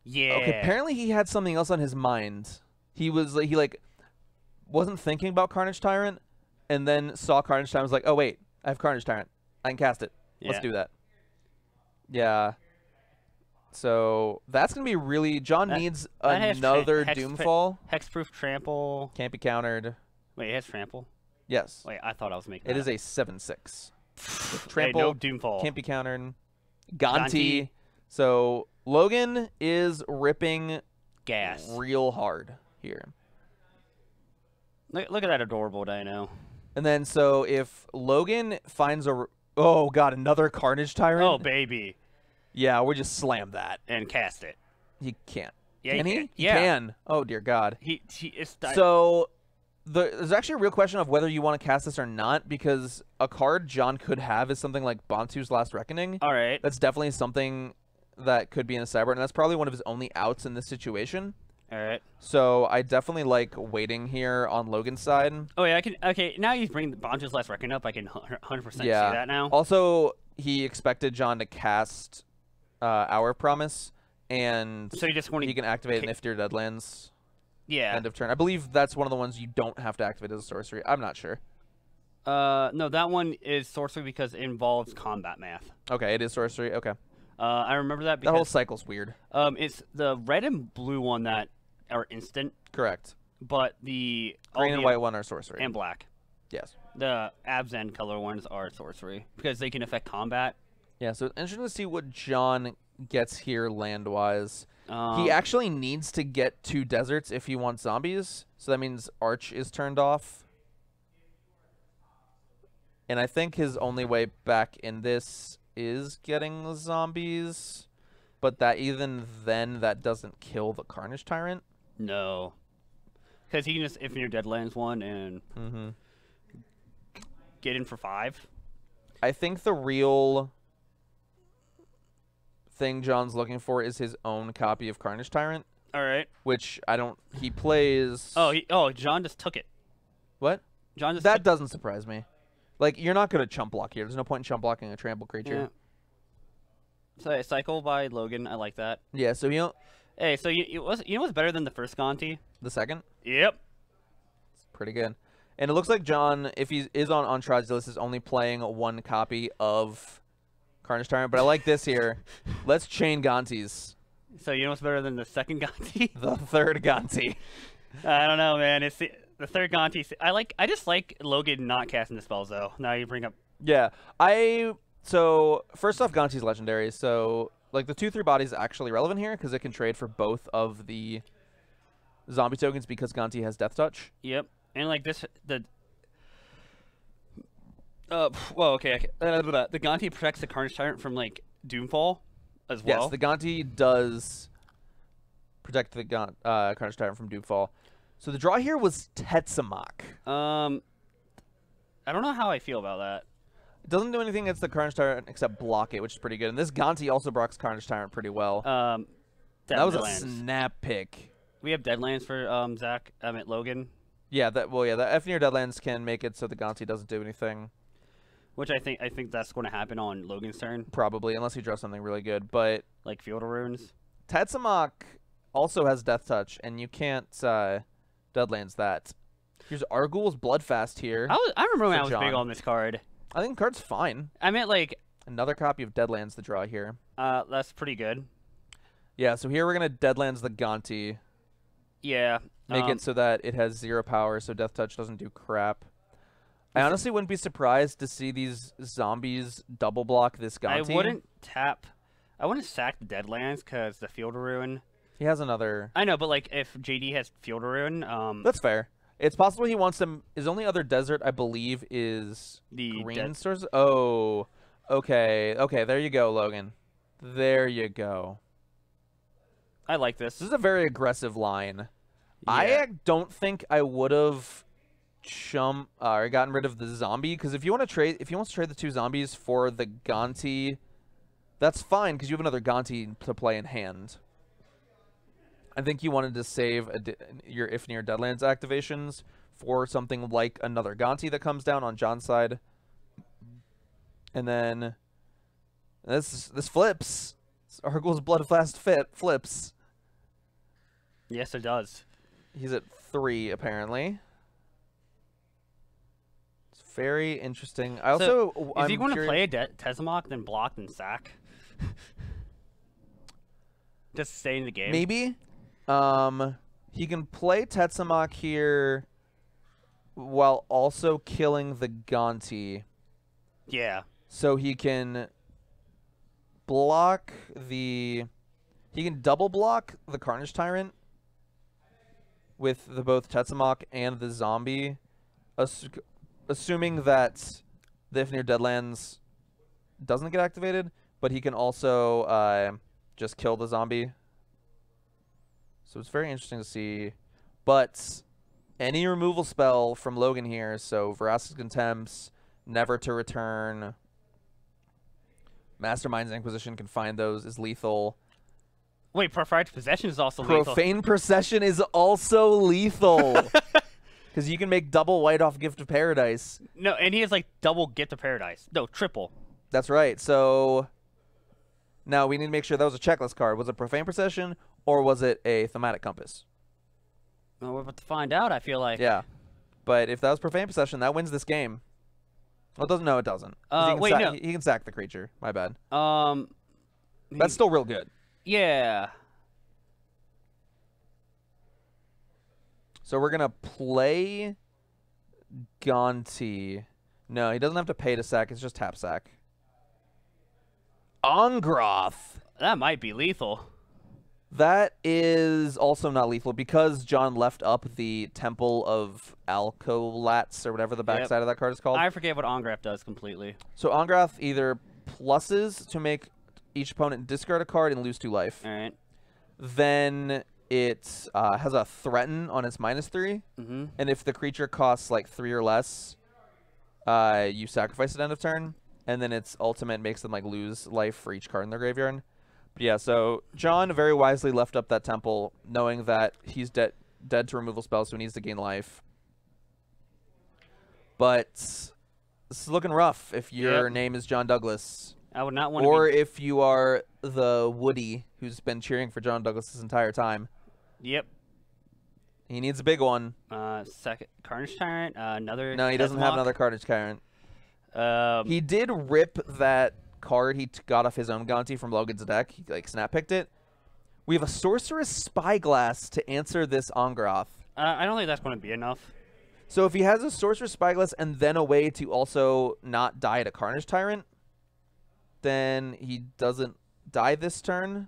Yeah. Okay, apparently he had something else on his mind. He wasn't thinking about Carnage Tyrant, and then saw Carnage Tyrant, was like, oh wait, I have Carnage Tyrant. I can cast it. Let's do that. Yeah. So that's going to be really... John needs another Doomfall. Hexproof Trample. Can't be countered. Wait, it has Trample? Yes. Wait, I thought I was making it. It is a 7/6. Trample. Hey, no Doomfall. Can't be countered. Gonti. So Logan is ripping gas real hard here. Look at that adorable dino. And then so if Logan finds a... Oh, God, another Carnage Tyrant? Oh, baby. Yeah, we just slam that. And cast it. He can't. Yeah, can he? He yeah. can. Oh, dear God. He is... So there's actually a real question of whether you want to cast this or not, because a card John could have is something like Bantu's Last Reckoning. All right. That's definitely something that could be in a sideboard, and that's probably one of his only outs in this situation. All right. So I definitely like waiting here on Logan's side. Oh, yeah, I can... Okay, now he's bringing Bantu's Last Reckoning up. I can 100% see that now. Also, he expected John to cast Hour of Promise, and so he can activate an Iftir Deadlands. Yeah. End of turn. I believe that's one of the ones you don't have to activate as a sorcery. I'm not sure. No, that one is sorcery because it involves combat math. Okay, it is sorcery. Okay. I remember that because... That whole cycle's weird. It's the red and blue one that are instant. Correct. But the... Green and white one are sorcery. And black. Yes. The Abzan color ones are sorcery because they can affect combat. Yeah, so it's interesting to see what John gets here land-wise. He actually needs to get 2 deserts if he wants zombies, so that means Arch is turned off. And I think his only way back in this is getting the zombies, but that even then, that doesn't kill the Carnage Tyrant. No. Because he can just Infinite Deadlands one and get in for 5. I think the real thing John's looking for is his own copy of Carnage Tyrant. All right. Which I don't... He plays... Oh, John just took it. What? John just That doesn't surprise me. Like, you're not going to chump block here. There's no point in chump blocking a trample creature. Yeah. So, cycle by Logan. I like that. Yeah, so you know... Hey, so you know what's better than the first Gonti? The second? Yep. It's pretty good. And it looks like John, if he is on Entourage list, is only playing 1 copy of Carnage Tyrant. But I like this here. Let's chain Gontis. So you know what's better than the second Gonti? The third Gonti. I don't know, man. It's the third Gonti. I just like Logan not casting the spells though. Now you bring up. Yeah, so first off, Gonti's legendary. So like the 2/3 body is actually relevant here because it can trade for both of the zombie tokens because Gonti has Death Touch. Yep, and like this well, okay. The Gonti protects the Carnage Tyrant from like Doomfall as well. Yes, the Gonti does protect the Carnage Tyrant from Doomfall. So the draw here was Tetsamok. I don't know how I feel about that. It doesn't do anything against the Carnage Tyrant except block it, which is pretty good. And this Gonti also blocks Carnage Tyrant pretty well. That was a snap pick. We have Deadlands for Logan. Yeah, the Fnir Deadlands can make it so the Gonti doesn't do anything. Which I think that's going to happen on Logan's turn. Probably, unless he draws something really good. But like Field of Runes. Tetsamok also has Death Touch, and you can't Deadlands that. Here's Argul's Bloodfast here. I remember when I was big on this card. I think the card's fine. I meant like another copy of Deadlands to draw here. That's pretty good. Yeah, so here we're gonna Deadlands the Gonti. Yeah. Make it so that it has 0 power, so Death Touch doesn't do crap. I honestly wouldn't be surprised to see these zombies double block this Gonti. I wouldn't sack the Deadlands because the Field of Ruin. He has another. I know, but like if JD has Field of Ruin, that's fair. It's possible he wants them. His only other desert, I believe, is the green source. Oh, okay, okay. There you go, Logan. There you go. I like this. This is a very aggressive line. Yeah. I don't think I would have gotten rid of the zombie because if he wants to trade the 2 zombies for the Gonti, that's fine because you have another Gonti to play in hand. I think you wanted to save your Ifnir Deadlands activations for something like another Gonti that comes down on John's side. And then this flips. Argul's Bloodfast flips. Yes, it does. He's at 3 apparently. It's Very interesting. I also is he going to play a Tesamok, then block, then sack? Just stay in the game. Maybe. He can play Tetsamok here while also killing the Gonti. Yeah. So he can block the... He can double block the Carnage Tyrant with the both Tetsamok and the Zombie, assuming that the If Near Deadlands doesn't get activated, but he can also just kill the Zombie. So it's very interesting to see. But any removal spell from Logan here, so Veracity Contempts, Never to Return, Mastermind's Inquisition can find those, is lethal. Wait, Profane Possession is also lethal. Profane Procession is also lethal. Because you can make double white off Gift of Paradise. No, and he has like double Gift of Paradise. No, triple. That's right. So now we need to make sure that was a checklist card. Was it Profane Procession or was it a Thematic Compass? Well, we're about to find out, I feel like. Yeah. But if that was Profane Possession, that wins this game. Well, it doesn't. No, it doesn't. Wait, no. He can sack the creature. My bad. That's still real good. Yeah. So we're going to play Gonti. No, he doesn't have to pay to sack. It's just tap sack. Ongroth. That might be lethal. That is also not lethal because John left up the Temple of Alcolats or whatever the backside of that card is called. I forget what Ongrath does completely. So Ongrath either pluses to make each opponent discard a card and lose 2 life. All right. Then it has a threaten on its -3. Mm-hmm. And if the creature costs like 3 or less, you sacrifice it end of turn. And then its ultimate makes them like lose life for each card in their graveyard. But yeah, so John very wisely left up that temple, knowing that he's dead to removal spells, so he needs to gain life. But this is looking rough if your name is John Douglas. I would not want to Or if you are the Woody who's been cheering for John Douglas this entire time. Yep. He needs a big one. Second Carnage Tyrant, another... No, he doesn't have another Carnage Tyrant. He did rip that card he got off his own Gonti from Logan's deck. He like snap picked it. We have a Sorceress Spyglass to answer this Ongroth. I don't think that's going to be enough. So if he has a Sorceress Spyglass and then a way to also not die to Carnage Tyrant, then he doesn't die this turn.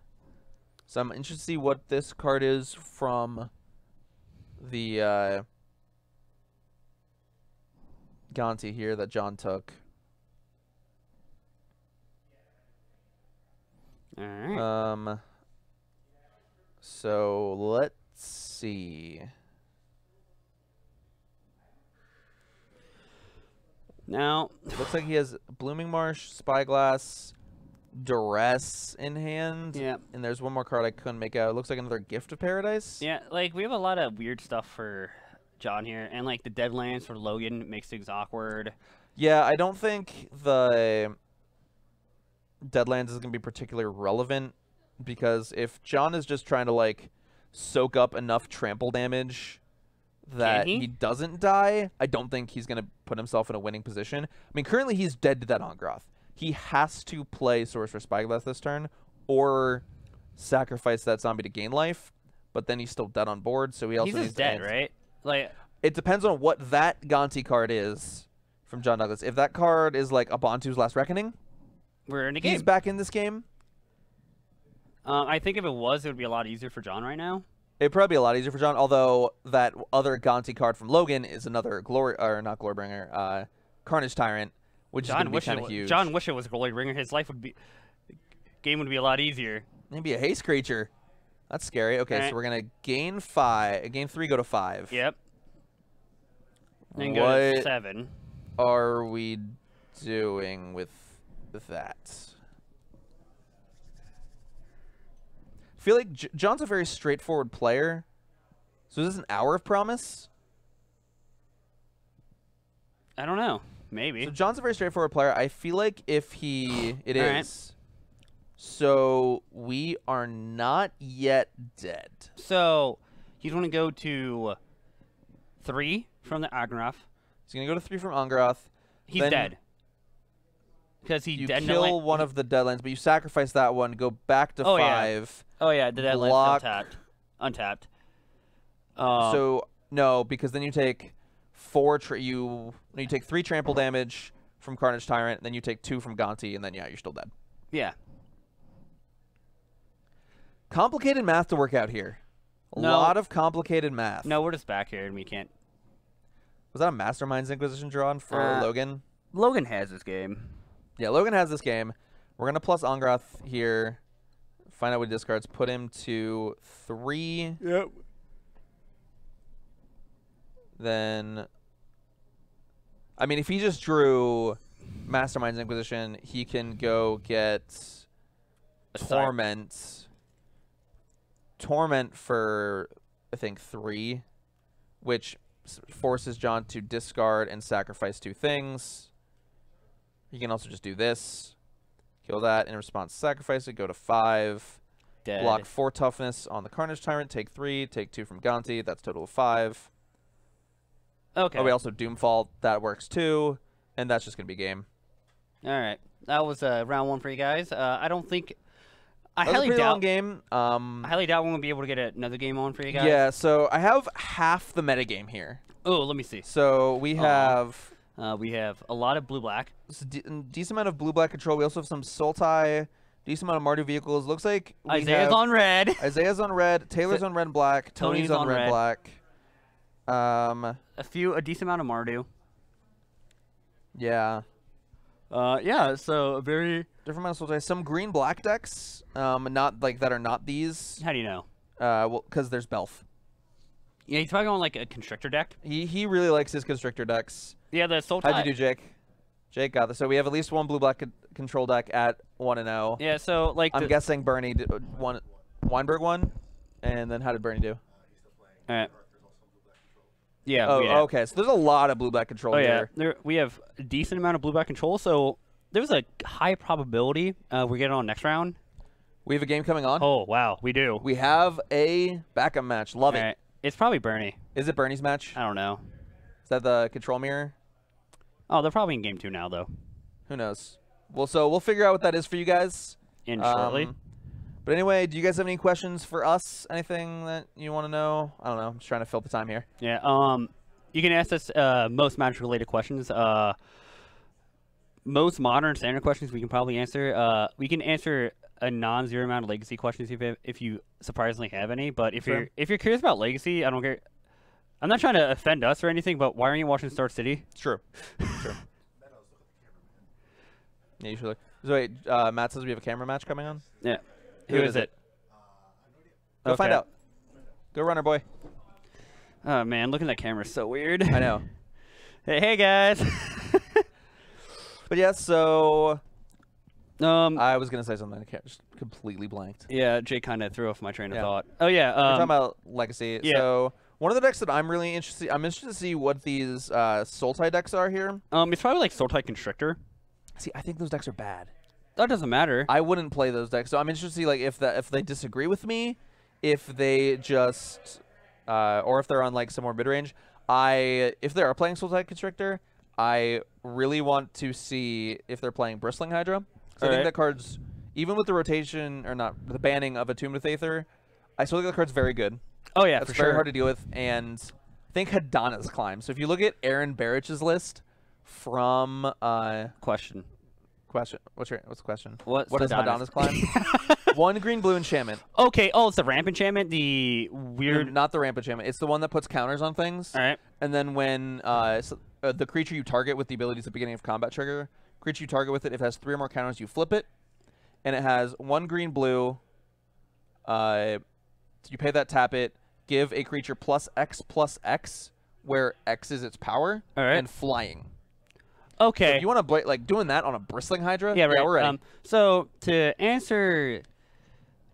So I'm interested to see what this card is from the Gonti here that John took. All right. So let's see. Now, looks like he has Blooming Marsh, Spyglass, Duress in hand. Yeah. And there's one more card I couldn't make out. It looks like another Gift of Paradise. Yeah, like we have a lot of weird stuff for John here, and like the Deadlands for Logan makes things awkward. Yeah, I don't think the Deadlands is going to be particularly relevant because if John is just trying to like soak up enough trample damage that he doesn't die, I don't think he's going to put himself in a winning position. I mean, currently he's dead to that Ongroth. He has to play Sorcerer Spyglass this turn or sacrifice that zombie to gain life, but then he's still dead on board, so he also needs dead, right? Like, it depends on what that Gonti card is from John Douglas. If that card is like Abantu's Last Reckoning, we're in a game. He's back in this game. I think if it was, it would be a lot easier for John right now. It'd probably be a lot easier for John, although that other Gonti card from Logan is another not Glorybringer, Carnage Tyrant, which is going to be kind of huge. John wish it was Glorybringer. His game would be a lot easier. Maybe a haste creature. That's scary. Okay, so we're going to gain 3, go to 5. Yep. Then go to 7. Are we doing with that? I feel like John's a very straightforward player. So is this an Hour of Promise? I don't know. Maybe. So John's a very straightforward player. I feel like if it is. Right. So we are not yet dead. So he's going to go to 3 from the Ongroth. He's going to go to 3 from Ongroth. He's dead. Because he dead. You kill one of the deadlands, but you sacrifice that one, go back to 5. Yeah. Oh yeah, the deadland's still untapped. So no, because then you take 4. You take 3 trample damage from Carnage Tyrant, then you take 2 from Gonti, and then yeah, you're still dead. Yeah. Complicated math to work out here. A lot of complicated math. No, we're just back here and we can't. Was that a Masterminds Inquisition drawn for Logan? Logan has this game. Yeah, Logan has this game. We're going to plus Angrath here. Find out what he discards. Put him to 3. Yep. Then, I mean, if he just drew Masterminds Inquisition, he can go get Torment. Torment for, I think, 3, which forces John to discard and sacrifice 2 things. He can also just do this. Kill that. In response, sacrifice it. Go to 5. Dead. Block 4 toughness on the Carnage Tyrant. Take 3. Take 2 from Gonti. That's total of 5. Okay. Oh, we also Doomfall. That works too. And that's just going to be game. All right. That was round 1 for you guys. I don't think... I highly doubt long game. I highly doubt we're going to be able to get another game on for you guys. Yeah, so I have half the metagame here. Oh, let me see. So we have... we have a lot of blue-black. Decent amount of blue-black control. We also have some Sultai. Decent amount of Mardu vehicles. Looks like we Isaiah's on red. Isaiah's on red. Taylor's on red and black. Tony's on red and black. A decent amount of Mardu. Yeah. Yeah, so a very... Different amount of Sultai. Some green-black decks, not like that are not these. How do you know? Well, because there's Belf. Yeah, he's probably going like a Constrictor deck. He really likes his Constrictor decks. Yeah, the Sultai. How'd you do, Jake? Jake got this. So we have at least one blue-black control deck at 1-0. Yeah, so like I'm guessing Bernie did Weinberg won, and then how did Bernie do? All right. Yeah. Oh, okay. So there's a lot of blue-black control here. Yeah. We have a decent amount of blue-black control, so there's a high probability we're getting on next round. We have a game coming on. Oh wow, we do. We have a backup match. Love it. Right. It's probably Bernie. Is it Bernie's match? I don't know. Is that the control mirror? Oh, they're probably in game 2 now, though. Who knows? Well, so we'll figure out what that is for you guys. Shortly. But anyway, do you guys have any questions for us? Anything that you want to know? I don't know. I'm just trying to fill the time here. Yeah. You can ask us most Magic-related questions. Most modern standard questions we can probably answer. We can answer a non-zero amount of legacy questions if you surprisingly have any. But if you're curious about legacy, I don't care. I'm not trying to offend us or anything, but why aren't you watching Star City? It's true. Sure. Yeah, you should look. So wait, Matt says we have a camera match coming on? Yeah. Who is it? Go find out. Go runner boy. Oh man, looking at that camera is so weird. I know. Hey guys. But yeah, so I was gonna say something. I just completely blanked. Yeah, Jake kind of threw off my train of thought. Oh yeah. We're talking about legacy. Yeah. So one of the decks that I'm really interested. I'm interested to see what these Sultai decks are here. It's probably like Sultai Constrictor. See, I think those decks are bad. That doesn't matter. I wouldn't play those decks. So I'm interested to see like if they disagree with me, if they just or if they're on like some more mid range. If they are playing Sultai Constrictor, I really want to see if they're playing Bristling Hydra. So I think that card's, even with the rotation or not the banning of Attuned with Aether, I still think that card's very good. Oh yeah, that's for very hard to deal with, and I think Hadana's Climb. So if you look at Aaron Barrich's list from question. What's the question? What is Hadana's Climb? 1 green blue enchantment. Okay. Oh, it's the ramp enchantment. The weird. No, not the ramp enchantment. It's the one that puts counters on things. All right. And then when the creature you target with the abilities at the beginning of combat trigger, creature you target with it, if it has 3 or more counters, you flip it, and it has 1 green blue. You pay that, tap it, give a creature +X/+X, where X is its power, and flying. Okay. So if you want to like doing that on a Bristling Hydra? Yeah, right. Yeah, we're ready. So to answer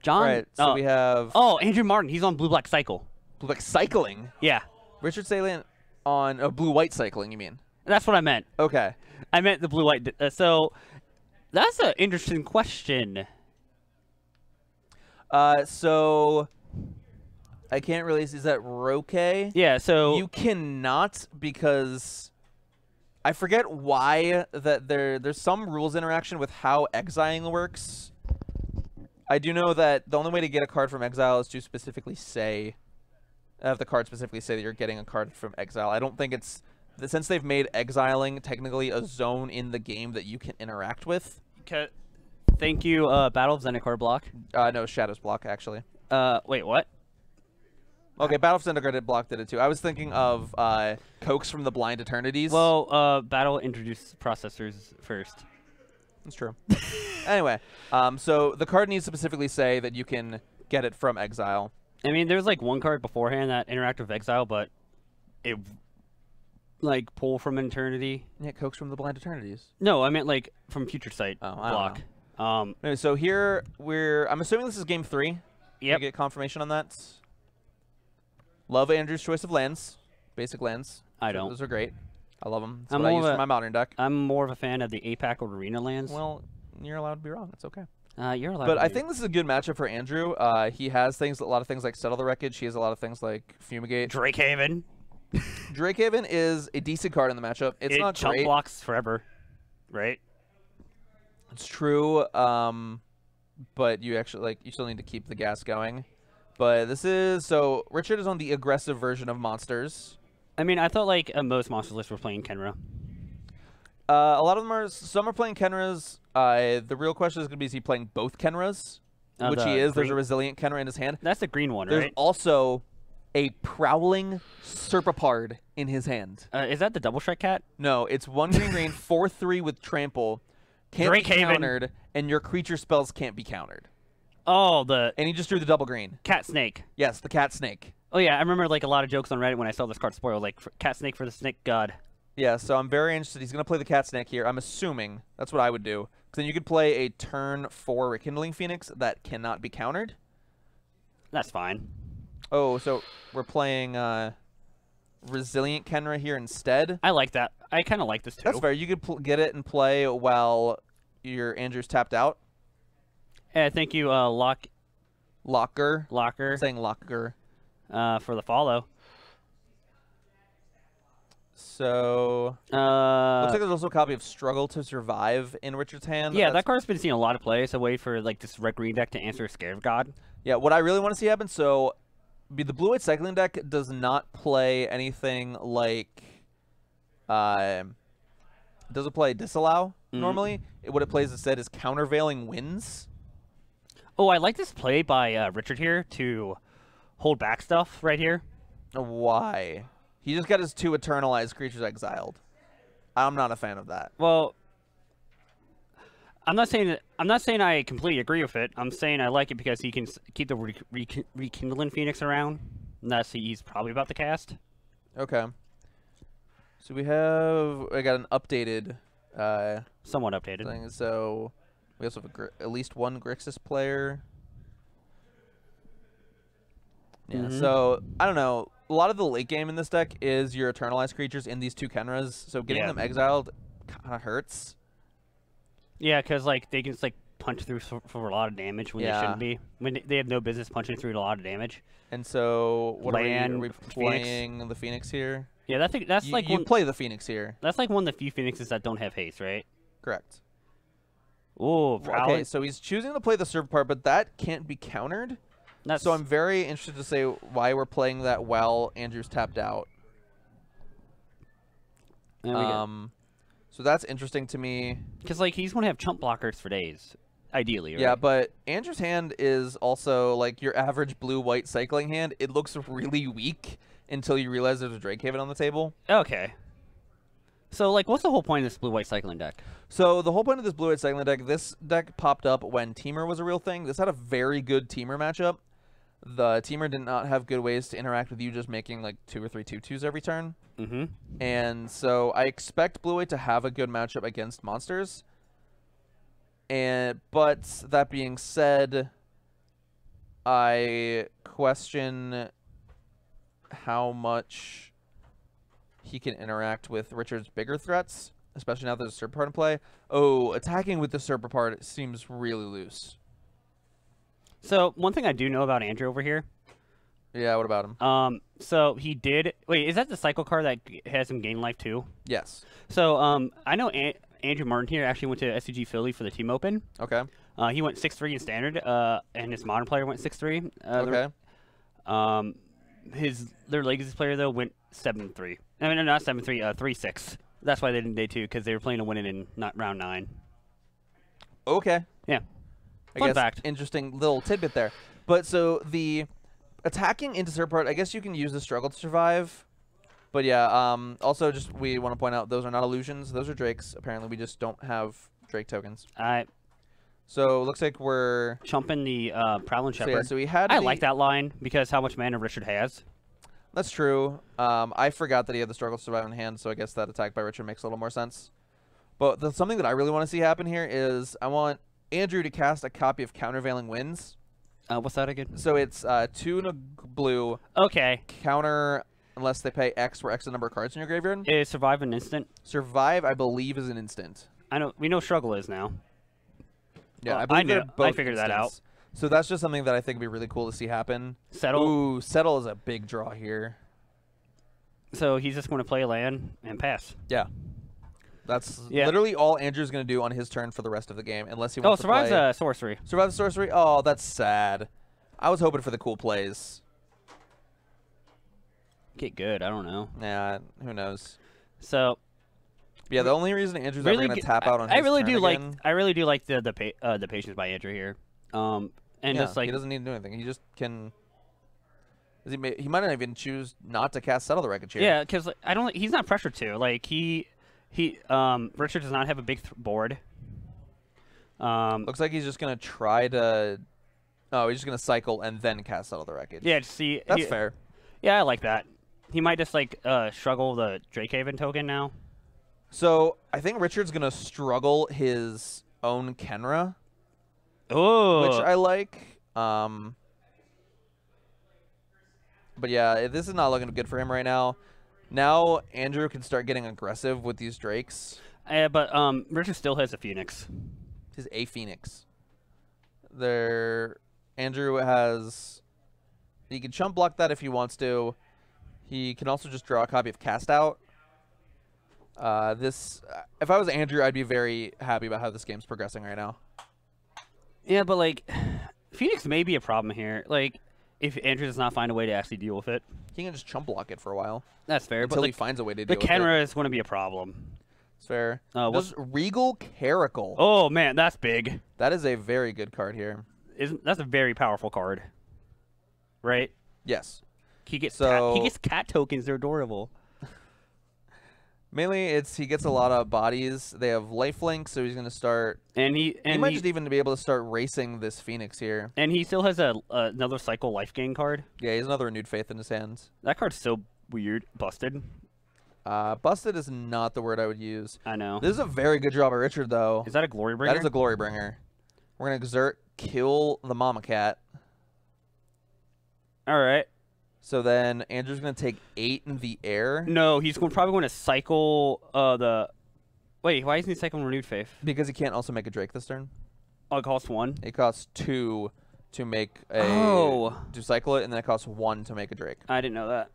John, right. So we have Andrew Martin. He's on blue-black cycle. Blue-black cycling. Yeah. Richard Salient on blue-white cycling. You mean? That's what I meant. Okay. I meant the blue-white. So that's an interesting question. So I can't really. Is that Roque? Yeah. So you cannot because I forget why that there's some rules interaction with how exiling works. I do know that the only way to get a card from exile is to specifically say, have the card specifically say that you're getting a card from exile. I don't think it's, since they've made exiling technically a zone in the game that you can interact with. Okay. Thank you, Battle of Zendikar block. No, Shadows block, actually. Wait, what? Okay, Battle of Zendikar block did it too. I was thinking of Coax from the Blind Eternities. Well, Battle introduced processors first. That's true. Anyway, so the card needs to specifically say that you can get it from exile. I mean, there's like one card beforehand that interacted with exile, but it like pull from eternity. Yeah, Coax from the Blind Eternities. No, I meant like from Future Sight block. Anyway, so here I'm assuming this is game 3. Yep. Get confirmation on that. Love Andrew's choice of lands, basic lands. I don't. Those are great. I love them. That's what I use for my modern deck. I'm more of a fan of the APAC or Arena lands. Well, you're allowed to be wrong. It's okay. You're allowed. But I think this is a good matchup for Andrew. He has a lot of things like Settle the Wreckage. He has a lot of things like Fumigate. Drakehaven. Drakehaven is a decent card in the matchup. It's not chump great. Blocks forever, right? It's true. But you actually you still need to keep the gas going. But this is Richard is on the aggressive version of monsters. I mean, I thought like most monster lists were playing Kenra. A lot of them are. Some are playing Kenras. The real question is going to be: is he playing both Kenras? Which he is. There's a resilient Kenra in his hand. That's the green one, There's right? also a prowling Serpapard in his hand. Is that the double strike cat? No, it's 1 green, 4/3 with trample. Can't be countered, and your creature spells can't be countered. Oh, and he just drew the double green. Cat snake. Yes, the cat snake. Oh yeah, I remember like a lot of jokes on Reddit when I saw this card spoiled, like cat snake for the snake god. Yeah, so I'm very interested. He's going to play the cat snake here. I'm assuming that's what I would do. Because then you could play a turn 4 Rekindling Phoenix that cannot be countered. That's fine. Oh, so we're playing Resilient Kenra here instead. I like that. I kind of like this too. That's fair. You could get it and play while your Andrew's tapped out. Thank you, Locker. I'm saying Locker. For the follow. So looks like there's also a copy of Struggle to Survive in Richard's hand. Yeah, that card's been seeing a lot of play. So wait for like this red green deck to answer Scared God. Yeah, what I really want to see happen. So the blue-white cycling deck does not play anything like doesn't play Disallow normally. What it plays instead is Countervailing Winds. Oh, I like this play by Richard here to hold back stuff right here. Why? He just got his 2 Eternalized creatures exiled. I'm not a fan of that. Well, I'm not saying I completely agree with it. I'm saying I like it because he can keep the Rekindling Phoenix around. And that's he's probably about to cast. Okay. So I got an updated somewhat updated thing. So we also have at least one Grixis player. Yeah, so I don't know. A lot of the late game in this deck is your Eternalized creatures in these 2 Kenras, so getting them exiled kind of hurts. Yeah, because like they can just like punch through for a lot of damage when they shouldn't be. When they have no business punching through a lot of damage. And so what are we playing Phoenix. the Phoenix here? Yeah, that's like you play the Phoenix here. That's like one of the few Phoenixes that don't have haste, right? Correct. Oh, okay. So he's choosing to play the Serpapard, but that can't be countered. So I'm very interested to say why we're playing that while Andrew's tapped out. So that's interesting to me. Because like he's going to have chump blockers for days, ideally. Right? Yeah, but Andrew's hand is also like your average blue-white cycling hand. It looks really weak until you realize there's a Drakehaven on the table. Okay. So like, what's the whole point of this blue-white cycling deck? So the whole point of this blue-white cycling deck, this deck popped up when Teamer was a real thing. This had a very good Teamer matchup. The Teamer did not have good ways to interact with you just making like 2 or 3 2/2s every turn. And so I expect blue-white to have a good matchup against monsters. But that being said, I question how much he can interact with Richard's bigger threats, especially now there's a Serpapard in play. Oh, attacking with the Serpapard seems really loose. So one thing I do know about Andrew over here Yeah, what about him? So he did. Wait, is that the cycle card that has him gain life too? Yes. So I know Andrew Martin here actually went to SCG Philly for the Team Open. Okay. He went 6-3 in standard, and his modern player went 6-3. Okay. Their legacy player though went 7-3. I mean, not 7-3, 3-6. That's why they didn't day 2 because they were planning to win it in round 9. Okay. Yeah. Fun fact. Interesting little tidbit there. But so the attacking into serve part, I guess you can use the struggle to survive. But yeah, also just we want to point out those are not illusions. Those are Drakes. Apparently we just don't have Drake tokens. So it looks like we're chumping the Prowling Shepherd. So, yeah, so we had I like that line because how much mana Richard has. That's true. I forgot that he had the struggle to survive in hand, so I guess that attack by Richard makes a little more sense. But something that I really want to see happen here is I want Andrew to cast a copy of Countervailing Winds. What's that again? So it's 2 and a blue. Okay. Counter unless they pay X, where X is the number of cards in your graveyard. Is survive an instant? Survive, I believe, is an instant. I know. We know struggle is now. Yeah, I believe they're both I figured that out. So that's just something that I think would be really cool to see happen. Settle. Ooh, settle is a big draw here. So he's just going to play land and pass. Yeah. That's literally all Andrew's going to do on his turn for the rest of the game, unless he wants to play. Oh, survives sorcery. Survive the sorcery? Oh, that's sad. I was hoping for the cool plays. Get good. I don't know. Yeah, who knows? So. Yeah, the only reason Andrew's ever going to tap out on his really turn do again, I really do like the patience by Andrew here. And just like he doesn't need to do anything. He just can. He might not even choose not to cast Settle the Wreckage here. Yeah, because I don't. He's not pressured to. Like Richard does not have a big board. Looks like he's just gonna try to. Oh, he's just gonna cycle and then cast Settle the Wreckage. Yeah, see, that's fair. Yeah, I like that. He might just like struggle the Drakehaven token now. So I think Richard's gonna struggle his own Kenra. Oh, which I like. But yeah, this is not looking good for him right now. Now Andrew can start getting aggressive with these Drakes. But Richard still has a Phoenix. He's a Phoenix. Andrew has. He can chump block that if he wants to. He can also just draw a copy of Cast Out. If I was Andrew, I'd be very happy about how this game's progressing right now. Yeah, but like, Phoenix may be a problem here. Like, if Andrew does not find a way to actually deal with it, he can just chump block it for a while. That's fair. Until but he finds a way to deal with it. The Kenra is going to be a problem. It's fair. Does Regal Caracal? Oh man, that's big. That is a very good card here. That's a very powerful card, right? Yes. He gets cat tokens. They're adorable. Mainly, he gets a lot of bodies. They have lifelink, so he's going to start. He might just even be able to start racing this Phoenix here. And he still has another cycle life gain card. Yeah, he has another Renewed Faith in his hands. That card's so weird. Busted. Busted is not the word I would use. I know. This is a very good job by Richard, though. Is that a Glory Bringer? That is a Glory Bringer. We're going to exert, kill the Mama Cat. All right. So then Andrew's going to take 8 in the air. No, he's probably going to cycle the... Wait, why isn't he cycling Renewed Faith? Because he can't also make a Drake this turn. Oh, it costs 1? It costs 2 to make a... To cycle it, and then it costs 1 to make a Drake. I didn't know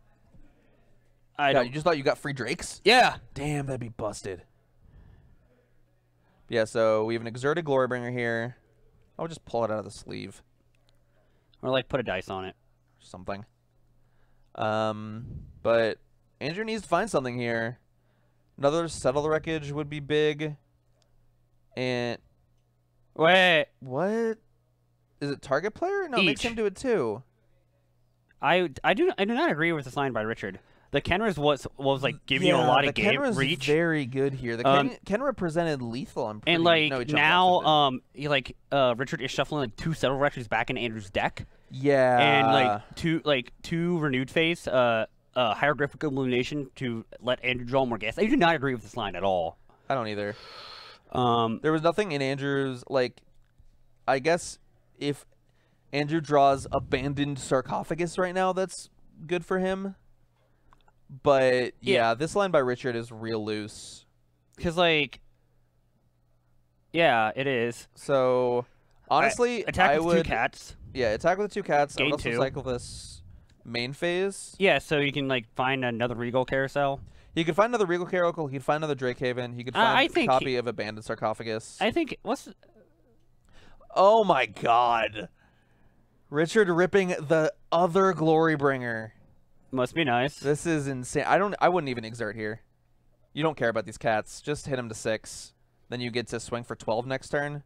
that. You just thought you got free Drakes? Yeah. Damn, that'd be busted. Yeah, so we have an Exerted Glorybringer here. I'll just pull it out of the sleeve. Or like put a dice on it. Something. But Andrew needs to find something here. Another Settle the Wreckage would be big. And wait, what is it? Target player? No, it makes him do it too. I do not agree with this line by Richard. The Kenra's was like giving you a lot of game Kenra's reach. Very good here. The Kenra presented lethal. And like now, Richard is shuffling like 2 Settle Wreckages back in Andrew's deck. Yeah. And two Renewed Face, Hieroglyphic Illumination to let Andrew draw more gas. I do not agree with this line at all. I don't either. There was nothing in Andrew's, like, I guess if Andrew draws Abandoned Sarcophagus right now, that's good for him. But yeah, this line by Richard is real loose. Because like, yeah, it is. So honestly, attack with 2 cats. Yeah, attack with the 2 cats. Gain I would also 2. cycle this main phase. Yeah, so you can like find another Regal Carousel. He could find another Regal Caracal. He could find another Drakehaven. He could find a copy of Abandoned Sarcophagus. I think Oh my God! Richard ripping the other Glorybringer. Must be nice. This is insane. I wouldn't even exert here. You don't care about these cats. Just hit him to 6. Then you get to swing for 12 next turn.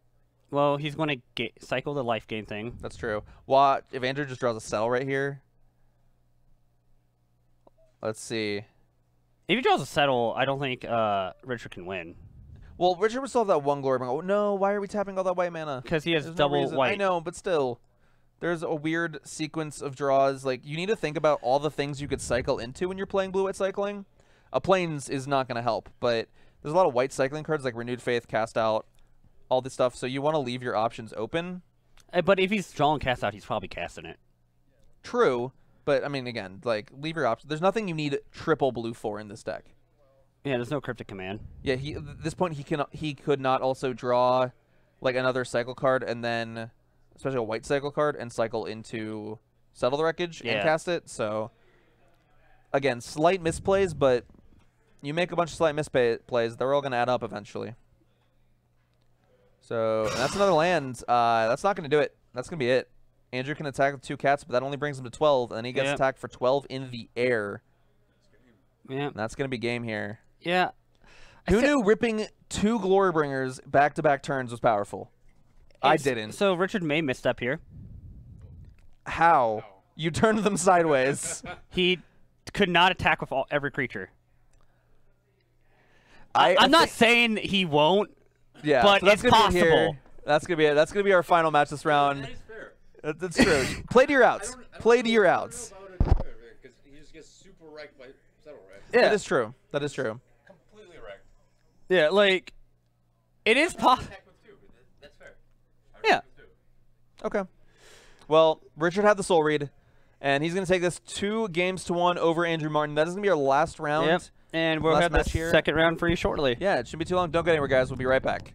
Well, he's going to cycle the life gain thing. That's true. What if Andrew just draws a settle right here? Let's see. If he draws a settle, I don't think Richard can win. Well, Richard would still have that one Glorybringer. Oh, no, why are we tapping all that white mana? Because he has There's double no white. I know, but still. There's a weird sequence of draws. Like, you need to think about all the things you could cycle into when you're playing blue-white cycling. A Plains is not going to help, but there's a lot of white cycling cards like Renewed Faith, Cast Out, all this stuff, so you want to leave your options open. But if he's drawing Cast Out, he's probably casting it. True, but, I mean, again, like, leave your options. There's nothing you need triple blue for in this deck. Yeah, there's no Cryptic Command. Yeah, at this point, he could not also draw, like, another cycle card and then... especially a white cycle card, and cycle into Settle the Wreckage and cast it. So, again, slight misplays, but you make a bunch of slight misplays, they're all going to add up eventually. So, and that's another land. That's not going to do it. That's going to be it. Andrew can attack with 2 cats, but that only brings him to 12, and then he gets attacked for 12 in the air. Yeah. And that's going to be game here. Yeah. Who knew ripping 2 Glorybringers back-to-back turns was powerful? I didn't. So Richard may misstep here. How? You turned them sideways. He could not attack with every creature. I'm not saying he won't. Yeah, but so that's it's possible. That's gonna be it. That's gonna be our final match this round. That is fair. That's true. Play to your outs. Play to your outs. Because he just gets super wrecked by Settle, right? Yeah, that is true. That is true. Completely wrecked. Yeah, like it is possible. That's fair. Yeah. Okay. Well, Richard had the soul read, and he's gonna take this 2-1 over Andrew Martin. That is gonna be our last round. Yep. And we'll have the second round for you shortly. Yeah, it shouldn't be too long. Don't go anywhere, guys. We'll be right back.